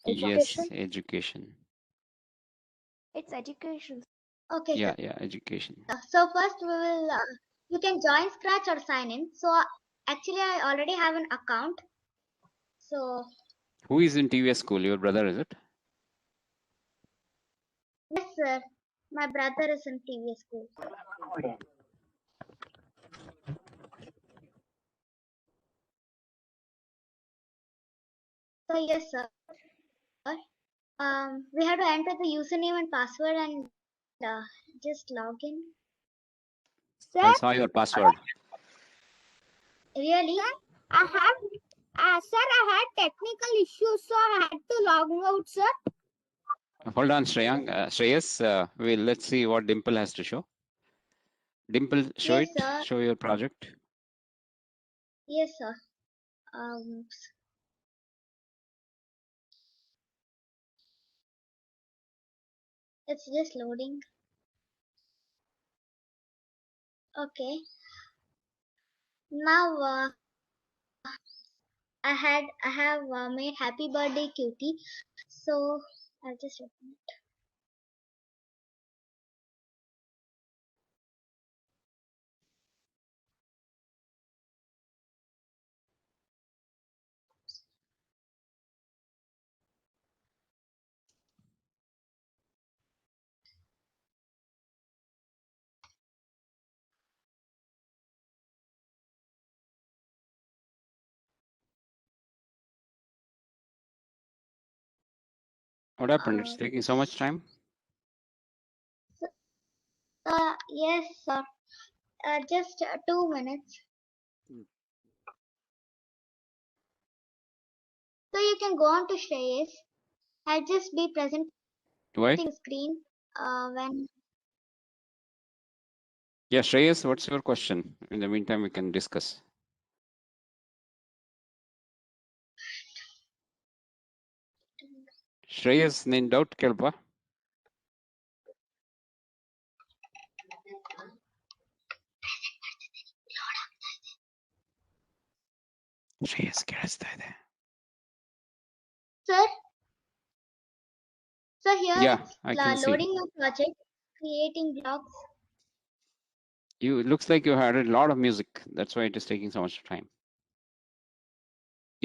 Yes, education. It's education. Okay, Yeah, sir. education. So first we will, you can join Scratch or sign in. So actually I already have an account. So Who is in TVS school? Your brother, is it? yes, sir. My brother is in TVS school. So yes, sir. We have to enter the username and password and just log in. I saw your password. Really? Sir, I had technical issues, so I had to log out, sir. Hold on, Shreyas. Let's see what Dimple has to show. Dimple, show Yes, it. sir. Show your project. Yes, sir. It's just loading. Okay. Now I have made happy birthday cutie. So I'll just open it. What happened? It's taking so much time. Yes, sir. Just 2 minutes. So you can go on to Shreyas. I'll just be presenting Why? screen when. Yeah, Shreyas, what's your question? In the meantime, we can discuss. Shreyas, nin doubt kelpa. Shreyas, ಕೇಳಿಸ್ತಾ ಇದೆ. Sir? So here Yeah, it's I can see. loading your project, creating blocks. It looks like you had a lot of music. That's why it is taking so much time.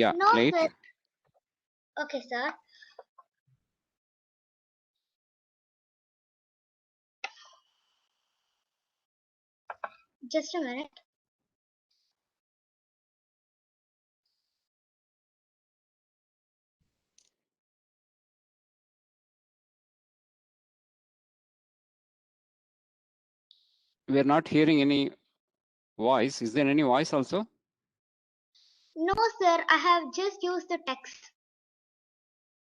Yeah, No, play it. sir. Okay, sir. Just a minute. We're not hearing any voice. Is there any voice also? No, sir. I have just used the text.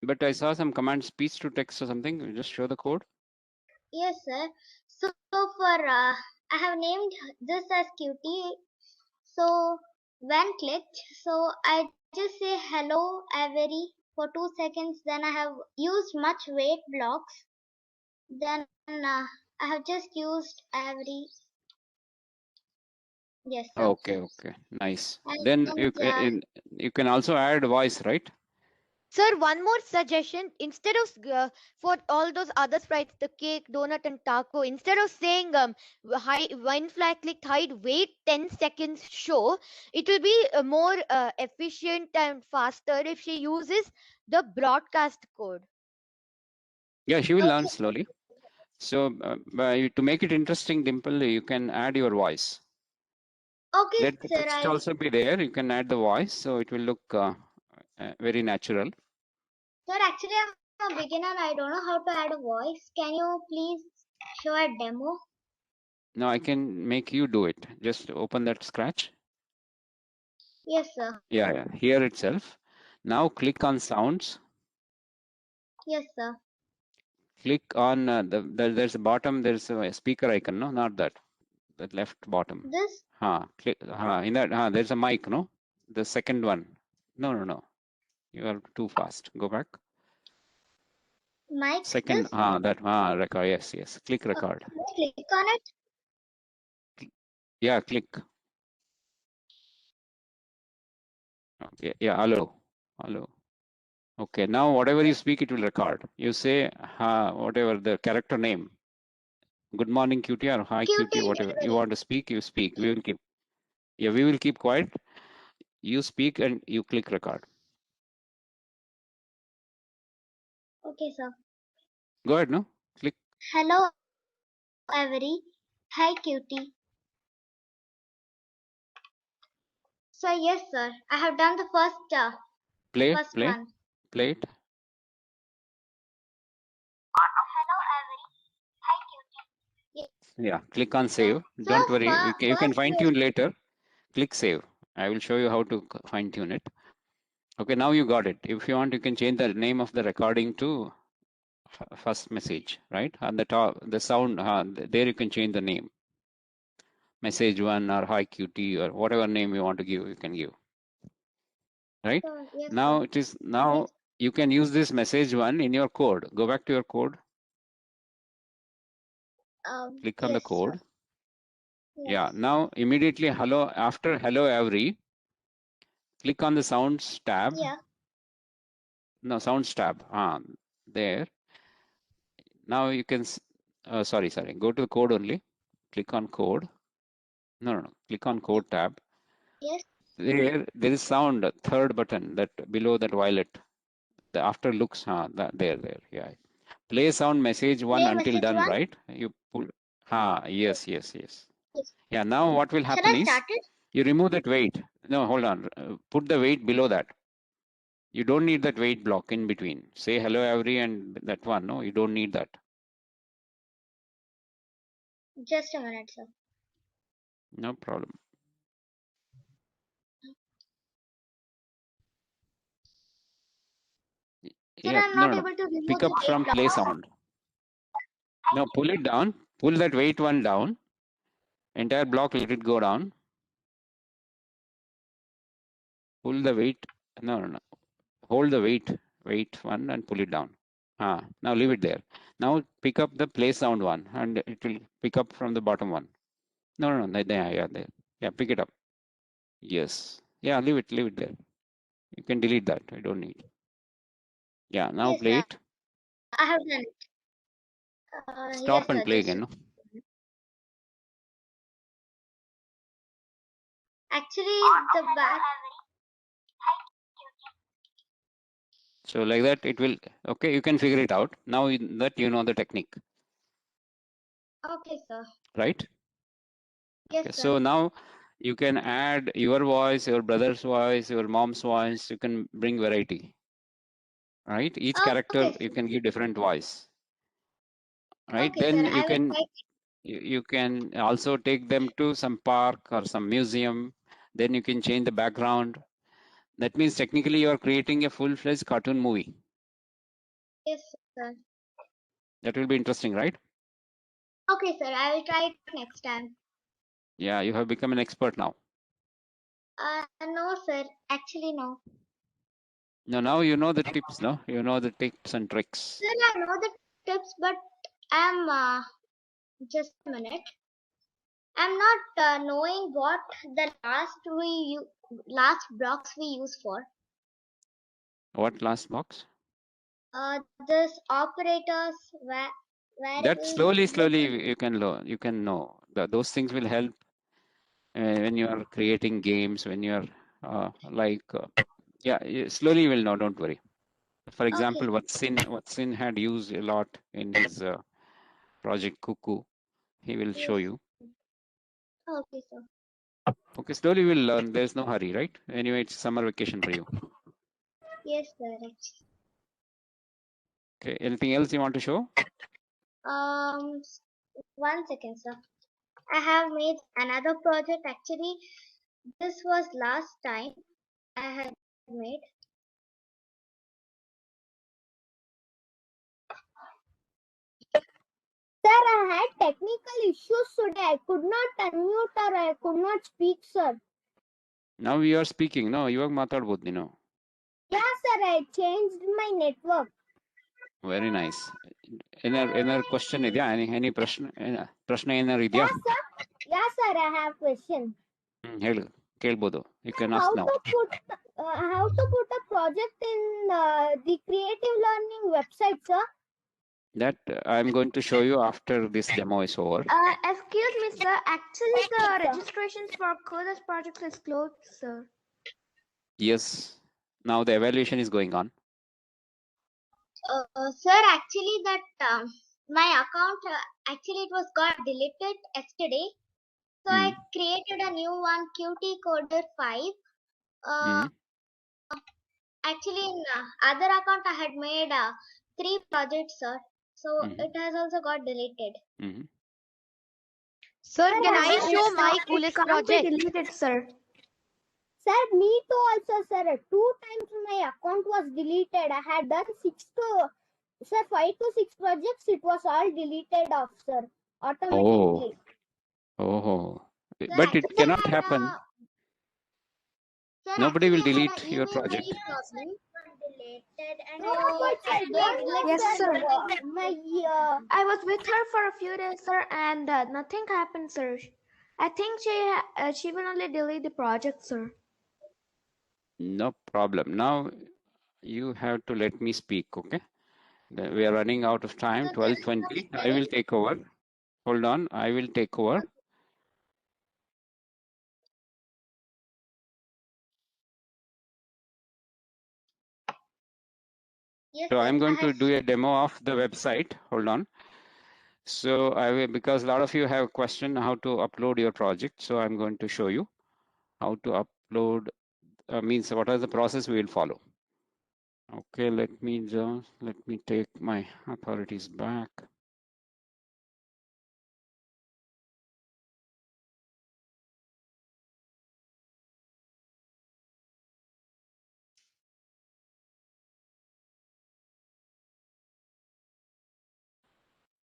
But I saw some command speech to text or something. You just show the code. Yes, sir. So for I have named this as cutie. So when clicked, so I just say hello Avery for 2 seconds. Then I have used much weight blocks. Then I have just used Avery. Yes, sir. Okay, nice. And Then then, you can also add voice, right? Sir, one more suggestion. Instead of for all those other sprites, the cake, donut, and taco, instead of saying when flag clicked hide, wait 10 seconds, show, it will be more efficient and faster if she uses the broadcast code. Yeah, she will learn slowly. So to make it interesting, Dimple, you can add your voice. okay, Let the sir. text also be there. You can add the voice, so it will look very natural. Sir, actually, I'm a beginner and I don't know how to add a voice. Can you please show a demo? No, I can make you do it. Just open that Scratch. Yes, sir. Yeah, here itself. Now click on sounds. Yes, sir. Click on there's a bottom. There's a speaker icon. No, not that. The left bottom. This? Click. In that. There's a mic. No, the second one. No. You are too fast. Go back. Mic. Second. This? That. Record. Yes. Click record. Click on it. Yeah. Click. Okay. Yeah. Hello. Okay. Now whatever you speak, it will record. You say whatever the character name. Good morning, cutie, or hi, cutie, whatever you want to speak, you speak. We will keep quiet. You speak and you click record. Okay, sir. Go ahead, no? Click. Hello, Avery. Hi, cutie. So yes, sir. I have done the first Play one. Play it. Hello, Avery. Hi, cutie. Yeah. Click on save. So Don't worry. You can fine tune later. Click save. I will show you how to fine tune it. Okay, now you got it. If you want, you can change the name of the recording to first message, right? On the top, the sound, there you can change the name. Message 1 or hi QT or whatever name you want to give, you can give. Right? Sir, yes, Now sir. it is now you can use this message 1 in your code. Go back to your code. Click on the Yes, sir. code. Yeah, now immediately hello, after hello every, click on the sounds tab. Yeah. No, sounds tab. There. Now you can, sorry, go to the code only. Click on code. No. Click on code tab. Yes. There is sound, third button that below that violet. The after looks, there, yeah. Play sound message 1 Play until message done, 1. right? You pull, yes. Yes. Yeah, now what will Shall happen I is, start it? you remove that weight. No, hold on. Put the weight below that. You don't need that weight block in between. Say hello every and that one. No, you don't need that. Just a minute, sir. No problem. Sir, Yeah, I'm not able to remove pick the up weight from play block. sound. No, pull it down. Pull that weight one down. Entire block, let it go down. Pull the weight. No. Hold the weight one and pull it down. Now leave it there. Now pick up the play sound one and it will pick up from the bottom one. No, there. Yeah, pick it up. Yes. Yeah, leave it there. You can delete that. I don't need. Yeah, now Yes, play sir. it. I have done it. Stop Yes, and sir. play Just again. No? actually, the back. So like that it will, okay, you can figure it out. Now that you know the technique. Okay, sir. Right? Yes, Okay, sir. so now you can add your voice, your brother's voice, your mom's voice. You can bring variety. Right? Each character Okay, you can give different voice. Right? Okay, Then sir. I will try. you can also take them to some park or some museum. Then you can change the background. That means technically you are creating a full-fledged cartoon movie. Yes, sir. That will be interesting, right? Okay, sir. I will try it next time. Yeah, you have become an expert now. No, sir. Actually, no. No, now you know the tips, no? You know the tips and tricks. Sir, I know the tips, but I'm just a minute. I'm not knowing what the last blocks we use for. What last box? This operators That variables. slowly you can learn. You can know. Those things will help when you are creating games. When you are slowly you will know. Don't worry. For example, Watson had used a lot in his project Cuckoo. He will show you. Okay, sir. Okay, slowly we'll learn. There's no hurry, right? Anyway, it's summer vacation for you. Yes, sir. Okay, anything else you want to show? 1 second, sir. I have made another project. Actually, this was last time I had made. Sir, I had technical issues today. I could not unmute or I could not speak, sir. Now you are speaking. No, ಇವಾಗ ಮಾತಾಡಬಹುದು ನೀನು. Yeah, sir. I changed my network. Very nice. ಏನಾದ್ರು question ಇದೆಯಾ? Any ಪ್ರಶ್ನೆ ಏನಾದ್ರು ಇದೆಯಾ? Yeah, sir. I have question. ಹೇಳು, ಕೇಳ್ಬೋದು. You can ask now. How to put a project in the creative learning website, sir? That I'm going to show you after this demo is over. Excuse me, sir. Actually, the registrations for Coders project is closed, sir. Yes. Now the evaluation is going on. Sir, actually that my account actually it was got deleted yesterday. So I created a new one, Qt Coder 5. Actually, in other account I had made 3 projects, sir. So it has also got deleted. Sir, can I show my coolest project? Deleted, sir. Sir, me too also, sir. 2 times my account was deleted. I had done 5 to 6 projects. It was all deleted off, sir, automatically. Oh, So but it actually, cannot I had happen. a sir. Nobody will Actually, I had delete a your email project. ID problem. Deleted and So but I don't know, Yes, sir. sir. My I was with her for a few days, sir, and nothing happened, sir. I think she will only delete the project, sir. No problem. Now you have to let me speak, okay? We are running out of time, so there is 12:20. some I will error. take over. Hold on, I will take over. Yes, So sir. I'm I going had to do a demo of the website. Hold on. So I will, because a lot of you have question how to upload your project. So I'm going to show you how to upload, means what is the process we will follow. Okay, let me take my authorities back.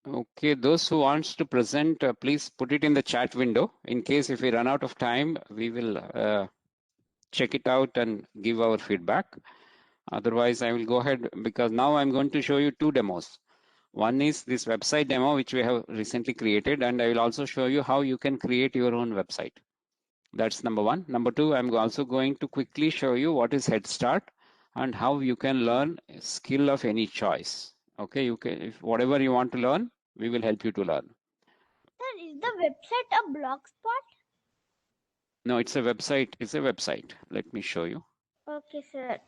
Okay, those who wants to present, please put it in the chat window. In case if we run out of time, we will check it out and give our feedback. Otherwise, I will go ahead because now I'm going to show you two demos. One is this website demo, which we have recently created, and I will also show you how you can create your own website. That's number one. Number two, I'm also going to quickly show you what is Head Start and how you can learn a skill of any choice. Okay, you can, if whatever you want to learn, we will help you to learn. Sir, is the website a blogspot? No, it's a website. It's a website. Let me show you. Okay, sir.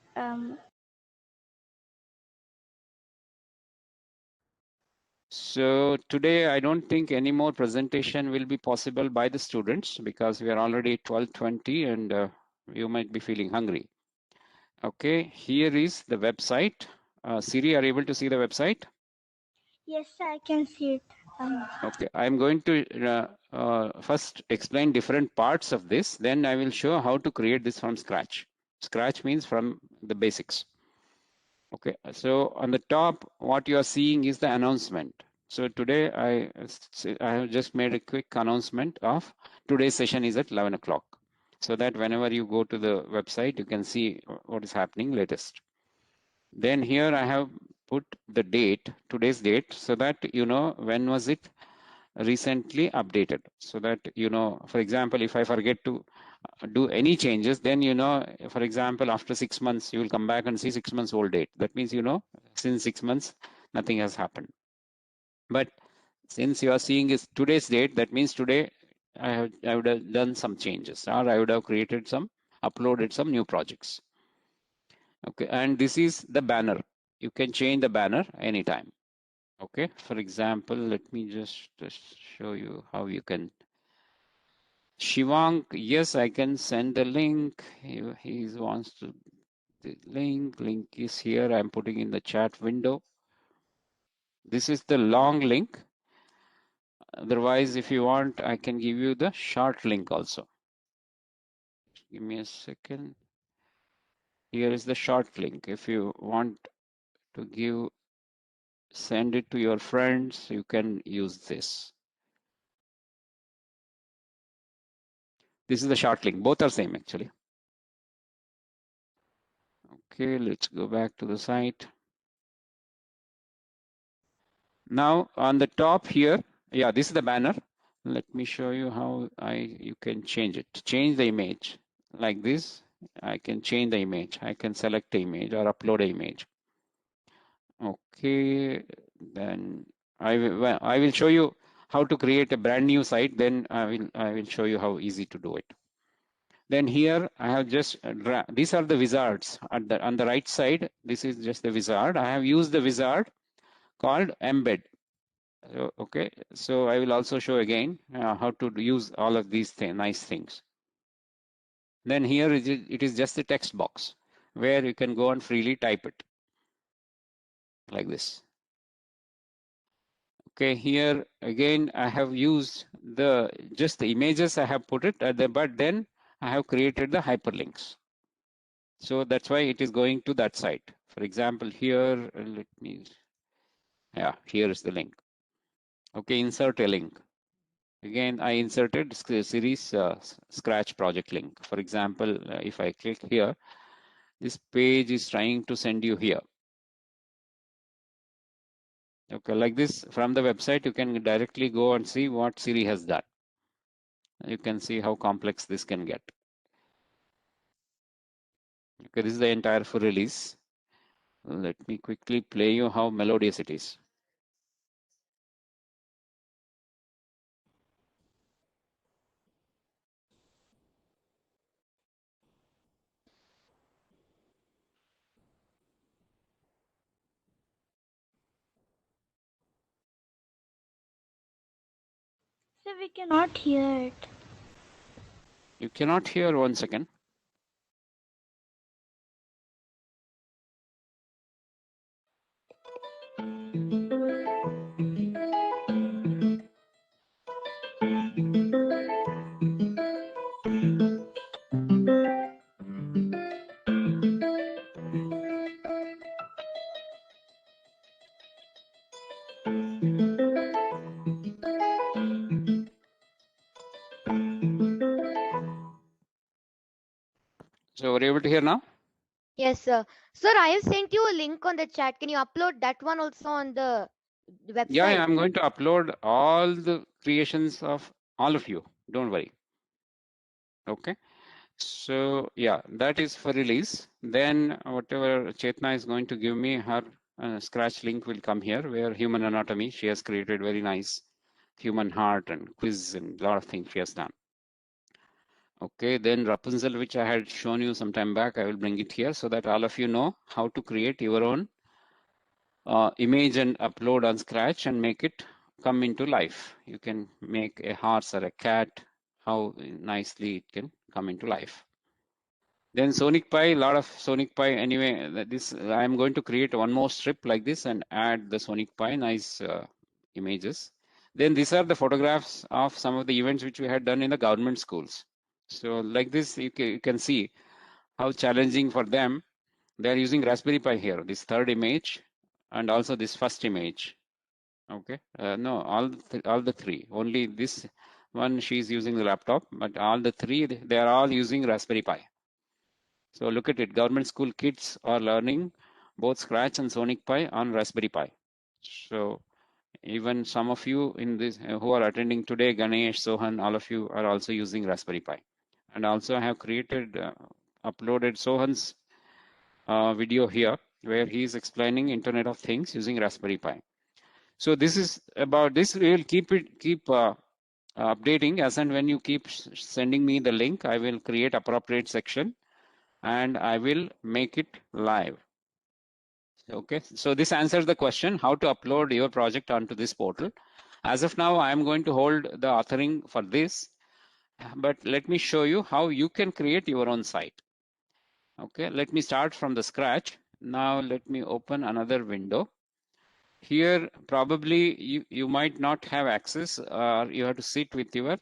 So today, I don't think any more presentation will be possible by the students because we are already 12:20 and you might be feeling hungry. Okay, here is the website. Siri, are you able to see the website? Yes, sir, I can see it. Okay, I'm going to first explain different parts of this. Then I will show how to create this from scratch. Scratch means from the basics. Okay, so on the top, what you are seeing is the announcement. So today I have just made a quick announcement of today's session is at 11 o'clock. So that whenever you go to the website, you can see what is happening latest. Then here I have put the date, today's date, so that you know when was it recently updated. So that you know, for example, if I forget to do any changes, then you know, for example, after 6 months, you will come back and see 6 months old date. That means, you know, since 6 months, nothing has happened. But since you are seeing is today's date, that means today I would have done some changes, or I would have created some, uploaded some new projects. Okay, and this is the banner. You can change the banner anytime. Okay, for example, let me just show you how you can. Shivang, yes, I can send the link. He wants to the link is here. I'm putting in the chat window. This is the long link. Otherwise, if you want, I can give you the short link also. Give me a second. Here is the short link. If you want to send it to your friends, you can use this. This is the short link. Both are same actually. Okay, let's go back to the site. Now on the top here, yeah, this is the banner. Let me show you how you can change it. Change the image like this. I can change the image. I can select the image or upload an image. Okay, then I will show you how to create a brand new site. Then I will show you how easy to do it. Then here I have just these are the wizards on the right side. This is just the wizard. I have used the wizard called embed. Okay, so I will also show again how to use all of these nice things. Then here it is just a text box where you can go and freely type it like this. Okay, here again I have used just the images I have put it but then I have created the hyperlinks. So that's why it is going to that site. For example, here, here is the link. Okay, insert a link. Again, I inserted series Scratch project link. For example, if I click here, this page is trying to send you here. Okay, like this from the website, you can directly go and see what Siri has done. You can see how complex this can get. Okay, this is the entire full release. Let me quickly play you how melodious it is. So we cannot hear it. You cannot hear, 1 second. So were you able to hear now? Yes, sir. Sir, I have sent you a link on the chat. Can you upload that one also on the website? Yeah, I'm going to upload all the creations of all of you. Don't worry. Okay. So yeah, that is for release. Then whatever Chetna is going to give me, her Scratch link will come here, where human anatomy. She has created very nice human heart and quiz and a lot of things she has done. Okay, then Rapunzel, which I had shown you some time back, I will bring it here so that all of you know how to create your own image and upload on Scratch and make it come into life. You can make a horse or a cat, how nicely it can come into life. Then Sonic Pi, a lot of Sonic Pi. Anyway, this I'm going to create one more strip like this and add the Sonic Pi, nice images. Then these are the photographs of some of the events which we had done in the government schools. So like this, you can see how challenging for them. They are using Raspberry Pi here, this third image and also this first image. Okay, no, all the three. Only this one she's using the laptop, but all the three, they are all using Raspberry Pi. So look at it, government school kids are learning both Scratch and Sonic Pi on Raspberry Pi. So even some of you in this who are attending today, Ganesh, Sohan, all of you are also using Raspberry Pi. And also I have created, uploaded Sohan's video here, where he is explaining Internet of Things using Raspberry Pi. So this is about this. We will keep updating as and when you keep sending me the link. I will create appropriate section and I will make it live. Okay, so this answers the question how to upload your project onto this portal. As of now, I am going to hold the authoring for this, but let me show you how you can create your own site. Okay, let me start from the scratch. Now let me open another window. Here, probably you might not have access, or you have to sit with your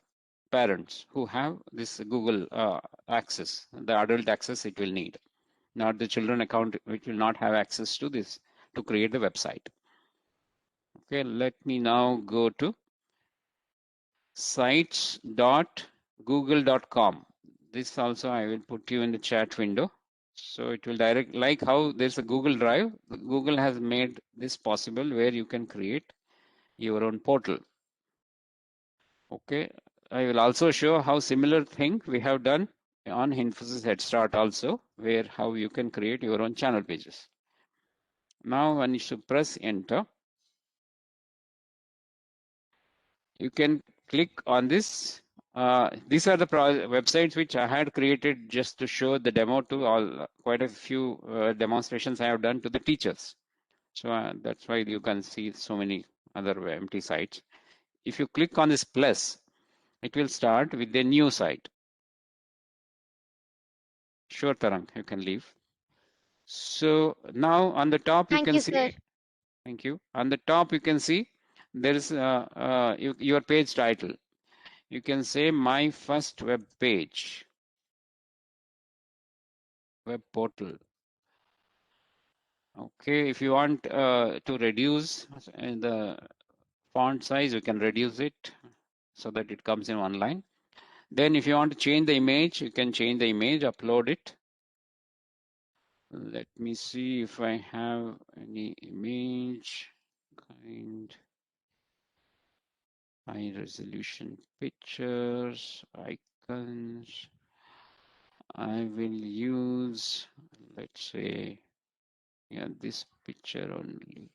parents who have this Google access, the adult access it will need, not the children account which will not have access to this to create the website. Okay, let me now go to sites.google.com. This also I will put you in the chat window. So it will direct, like how there's a Google Drive, Google has made this possible where you can create your own portal. Okay, I will also show how similar thing we have done on Infosys Head Start also, where how you can create your own channel pages. Now when you should press enter, you can click on this. These are the websites which I had created just to show the demo to all, quite a few demonstrations I have done to the teachers. So that's why you can see so many other empty sites. If you click on this plus, it will start with a new site. Sure, Tarang, you can leave. So now on the top, you can see. Sir. Thank you. On the top, you can see there is your page title. You can say my first web page. web portal. Okay, if you want to reduce the font size, you can reduce it so that it comes in one line. Then if you want to change the image, you can change the image, upload it. Let me see if I have any image kind, high resolution pictures, icons. I will use, let's say, yeah, this picture only.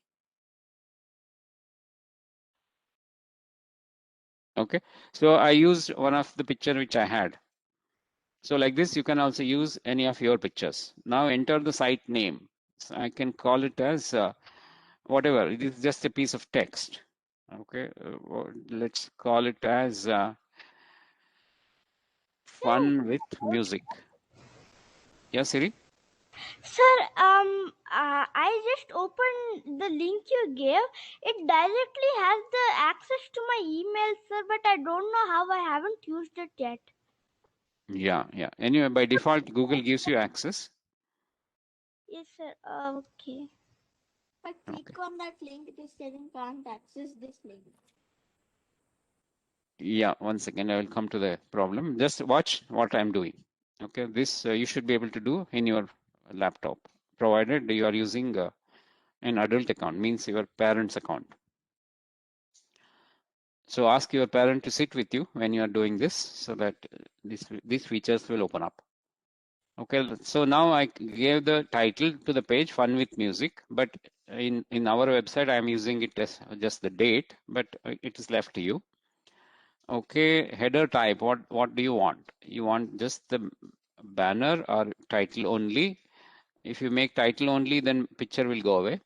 Okay, so I used one of the picture which I had. So like this, you can also use any of your pictures. Now enter the site name. So I can call it as whatever. It is just a piece of text. Okay, let's call it as fun with music. Yes, Siri? Sir, I just opened the link you gave. It directly has the access to my email, sir, but I don't know how. I haven't used it yet. Yeah, yeah. Anyway, by default, Google gives you access. Yes, sir. Okay. But click Okay. on that link, it is saying can't access this link. Yeah, one second. I will come to the problem. Just watch what I'm doing. Okay, this you should be able to do in your laptop, provided you are using an adult account, means your parent's account. So ask your parent to sit with you when you are doing this, so that these features will open up. Okay, so now I gave the title to the page, Fun with Music, but in our website, I'm using it as just the date, but it is left to you. Okay, header type, what do you want? You want just the banner or title only? If you make title only, then picture will go away.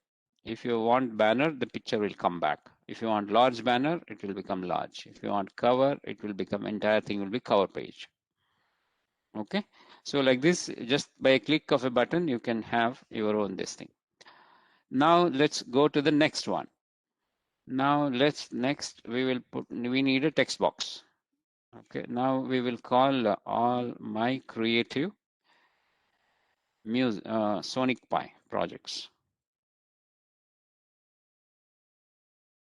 If you want banner, the picture will come back. If you want large banner, it will become large. If you want cover, it will become entire thing will be cover page. Okay, so like this, just by a click of a button, you can have your own this thing. Now let's go to the next one. Now next we need a text box. Okay, now we will call all my creative music Sonic Pi projects.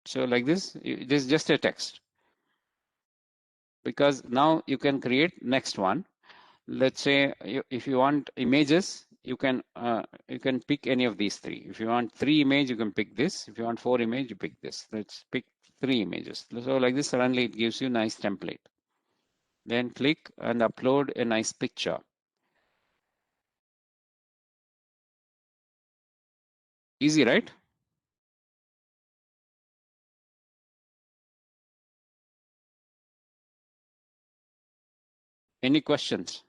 So like this is just a text, because now you can create next one. Let's say if you want images, you can pick any of these three. If you want 3 images, you can pick this. If you want 4 images, you pick this. Let's pick 3 images. So like this, suddenly it gives you a nice template. Then click and upload a nice picture. Easy, right? Any questions?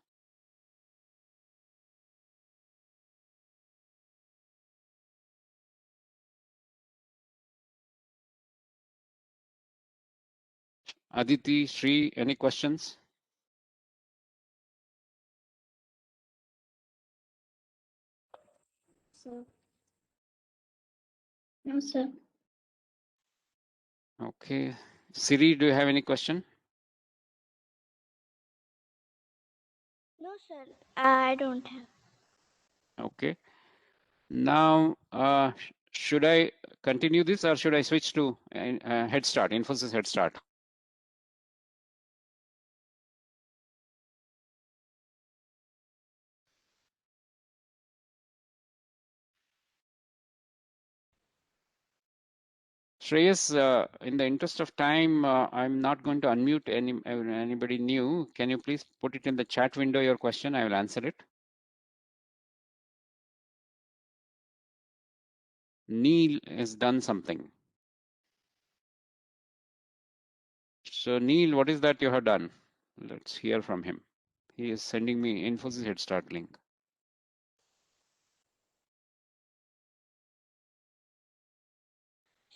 Aditi, Sri, any questions? So, No, sir. Okay. Siri, do you have any question? No, sir. I don't have. Okay. Now, should I continue this or should I switch to Head Start, Infosys Head Start? Shreyas, in the interest of time, I'm not going to unmute anybody new. Can you please put it in the chat window, your question? I will answer it. Neil has done something. So Neil, what is that you have done? Let's hear from him. He is sending me Infosys Head Start link.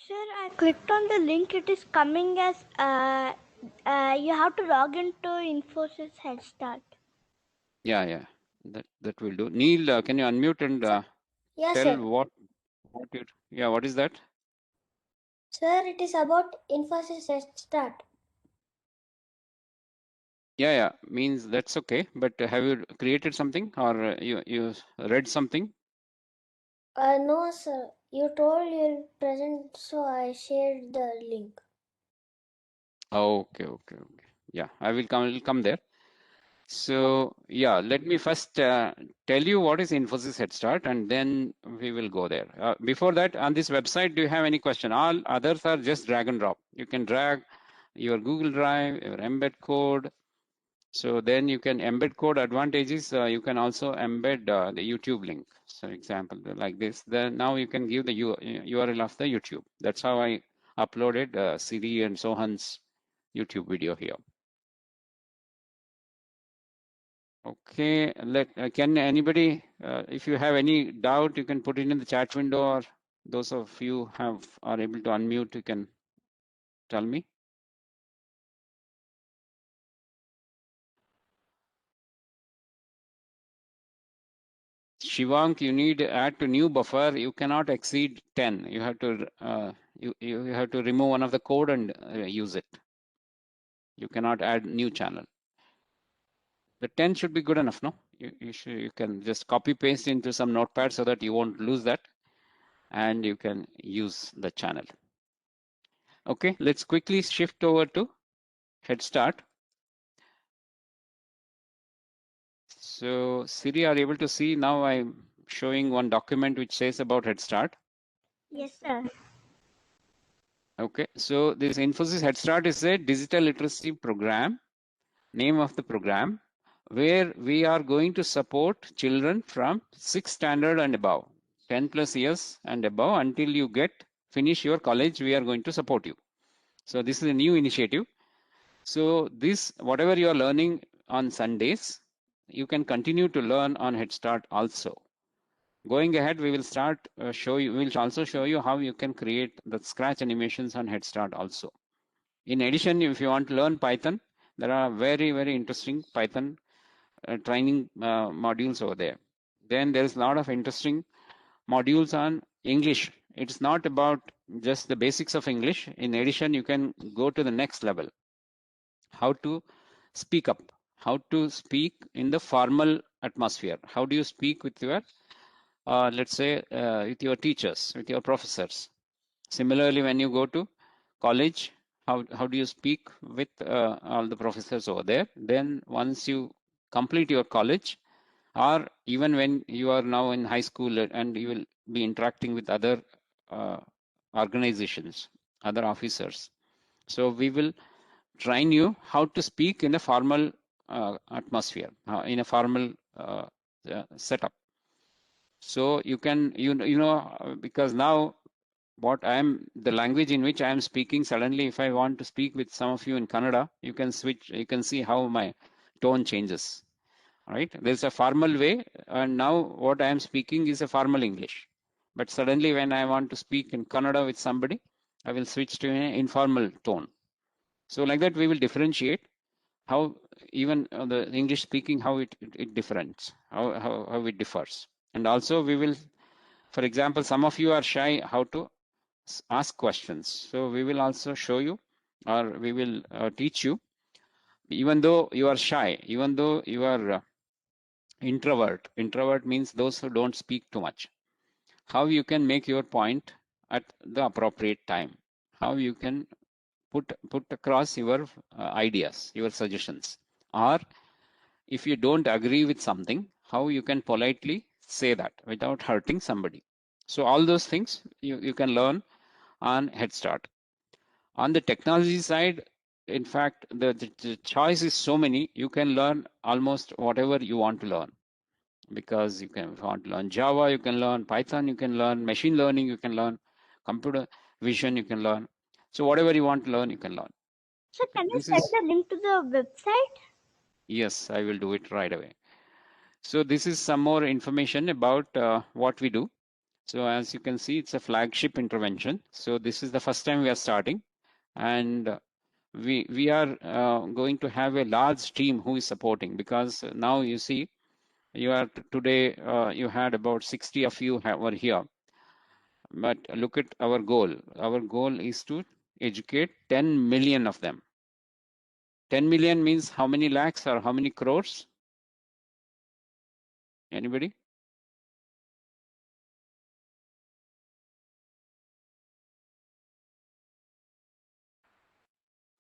Sir, I clicked on the link. It is coming as you have to log into Infosys Head Start. Yeah, that will do. Neil, can you unmute and Yes, tell sir. what you? Yeah, what is that? Sir, it is about Infosys Head Start. Yeah, means that's okay. But have you created something or you read something? No, sir. You told you'll present, so I shared the link. Okay. Yeah, I will come there. So yeah, let me first tell you what is Infosys Head Start, and then we will go there. Before that, on this website, do you have any question? All others are just drag and drop. You can drag your Google Drive, your embed code. So then you can embed code advantages. You can also embed the YouTube link. So example like this. Then now you can give the URL of the YouTube. That's how I uploaded Siri and Sohan's YouTube video here. Okay, can anybody, if you have any doubt, you can put it in the chat window, or those of you are able to unmute, you can tell me. Shivank, you need to add to new buffer. You cannot exceed 10. You have to you have to remove one of the code and use it. You cannot add new channel. The 10 should be good enough, no? You can just copy paste into some notepad so that you won't lose that, and you can use the channel. Okay, let's quickly shift over to Head Start. So Siri, are you able to see now? I'm showing one document which says about Head Start. Yes, sir. Okay, so this Infosys Head Start is a digital literacy program, name of the program, where we are going to support children from 6th standard and above, 10 plus years and above, until you finish your college. We are going to support you. So this is a new initiative. So this, whatever you are learning on Sundays, you can continue to learn on Head Start also. Going ahead, we will start we will also show you how you can create the scratch animations on Head Start also. In addition, if you want to learn Python, there are very, very interesting Python training modules over there. Then there is a lot of interesting modules on English. It's not about just the basics of English. In addition, you can go to the next level. How to speak up, how to speak in the formal atmosphere. How do you speak with your let's say with your teachers, with your professors. Similarly, when you go to college, how do you speak with all the professors over there? Then once you complete your college, or even when you are now in high school and you will be interacting with other organizations, other officers. So we will train you how to speak in a formal atmosphere, in a formal setup. So you can, because now the language in which I am speaking, suddenly if I want to speak with some of you in Kannada, you can switch, you can see how my tone changes, right? There's a formal way, and now what I am speaking is a formal English. But suddenly when I want to speak in Kannada with somebody, I will switch to an informal tone. So like that, we will differentiate how even the English speaking, how it differs, how it differs. And also we will, for example, some of you are shy how to ask questions. So we will also show you, or we will teach you, even though you are shy, even though you are introvert means those who don't speak too much, how you can make your point at the appropriate time, how you can put across your ideas, your suggestions, or if you don't agree with something, how you can politely say that without hurting somebody. So all those things you can learn on Head Start. On the technology side, in fact, the choice is so many. You can learn almost whatever you want to learn, because you can, if you want to learn Java, you can learn Python, you can learn machine learning, you can learn computer vision, you can learn. So whatever you want to learn, you can learn. So can you This send is, the link to the website? yes, I will do it right away. So this is some more information about what we do. So as you can see, it's a flagship intervention. So this is the first time we are starting, and we are going to have a large team who is supporting, because now you see, you are today you had about 60 of you were here, but look at our goal. Our goal is to educate 10 million of them. 10 million means how many lakhs or how many crores? Anybody?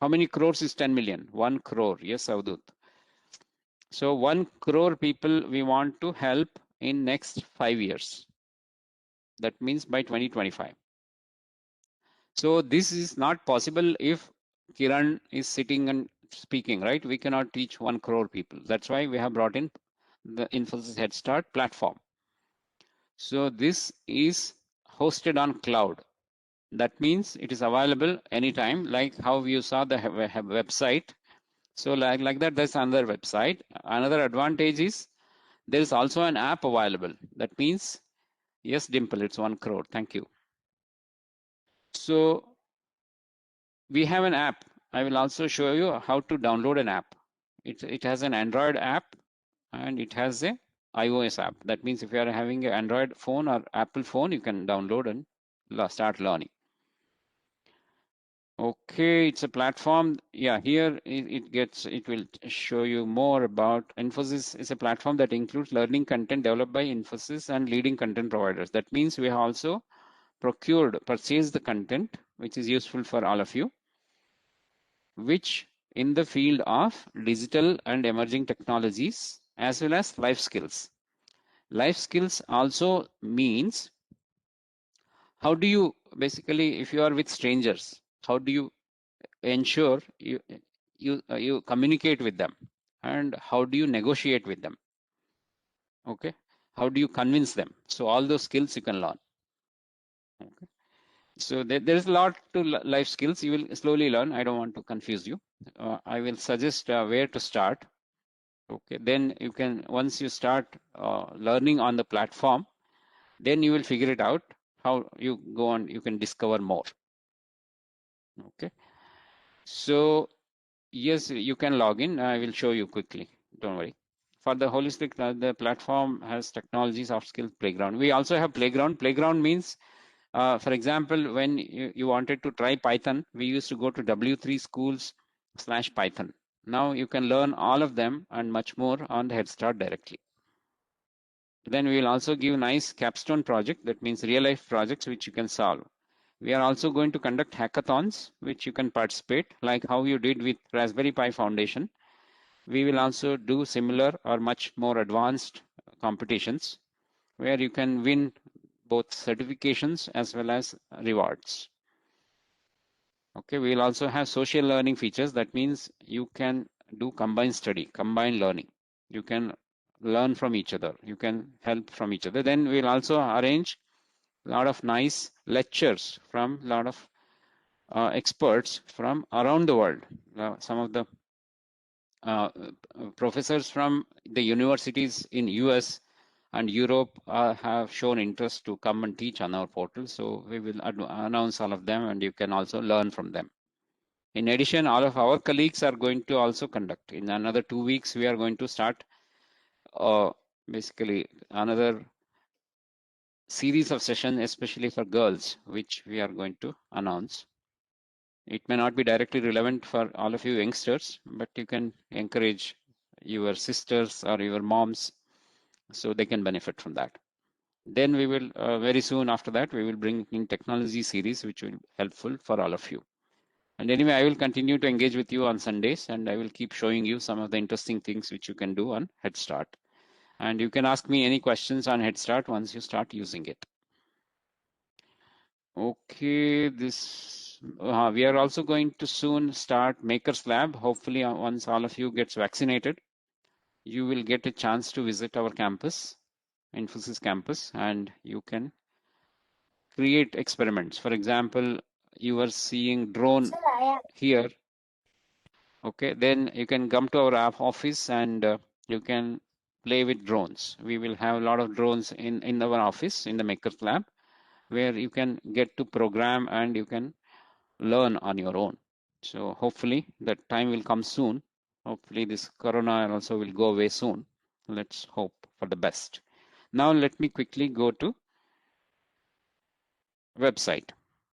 How many crores is 10 million? 1 crore. Yes, Avdut. So 1 crore people we want to help in next 5 years. That means by 2025. So this is not possible if Kiran is sitting and speaking, right? We cannot teach 1 crore people. That's why we have brought in the Infosys Head Start platform. So this is hosted on cloud. That means it is available anytime, like how you saw the website. So like that, there's another website. Another advantage is there is also an app available. That means, yes, Dimple, it's 1 crore. Thank you. So we have an app. I will also show you how to download an app. It has an Android app and it has a iOS app. That means if you are having an Android phone or Apple phone, you can download and start learning. Okay, it's a platform. Yeah, here it will show you more about Infosys. Is a platform that includes learning content developed by Infosys and leading content providers. That means we have also purchased the content, which is useful for all of you, which in the field of digital and emerging technologies, as well as life skills. Life skills also means how do you basically, if you are with strangers, how do you ensure you communicate with them, and how do you negotiate with them? Okay, how do you convince them? So all those skills you can learn. Okay, so there's a lot to life skills. You will slowly learn. I don't want to confuse you. I will suggest where to start. Okay, then you can, once you start learning on the platform, then you will figure it out how you go on. You can discover more. Okay, so yes, you can log in. I will show you quickly. Don't worry. For the holistic, the platform has technology, soft skills, playground. We also have playground. Playground means, for example, when you wanted to try Python, we used to go to W3 schools/Python. Now you can learn all of them and much more on the Head Start directly. Then we will also give nice capstone project. That means real life projects which you can solve. We are also going to conduct hackathons, which you can participate, like how you did with Raspberry Pi Foundation. We will also do similar or much more advanced competitions where you can win both certifications as well as rewards. Okay, we will also have social learning features. That means you can do combined study, combined learning. You can learn from each other. You can help from each other. Then we'll also arrange a lot of nice lectures from a lot of experts from around the world. Some of the professors from the universities in US and Europe have shown interest to come and teach on our portal. So we will announce all of them and you can also learn from them. In addition, all of our colleagues are going to also conduct. In another 2 weeks, we are going to start basically another series of sessions, especially for girls, which we are going to announce. It may not be directly relevant for all of you youngsters, but you can encourage your sisters or your moms so they can benefit from that. Then we will, very soon after that, we will bring in technology series, which will be helpful for all of you. And anyway, I will continue to engage with you on Sundays, and I will keep showing you some of the interesting things which you can do on Head Start. And you can ask me any questions on Head Start once you start using it. Okay, we are also going to soon start Makers Lab. Hopefully, once all of you gets vaccinated, you will get a chance to visit our campus, Infosys campus, and you can create experiments. For example, you are seeing drone here. Okay, then you can come to our office and you can play with drones. We will have a lot of drones in our office, in the Makers Lab, where you can get to program and you can learn on your own. So hopefully that time will come soon. Hopefully this corona also will go away soon. Let's hope for the best. Now let me quickly go to website.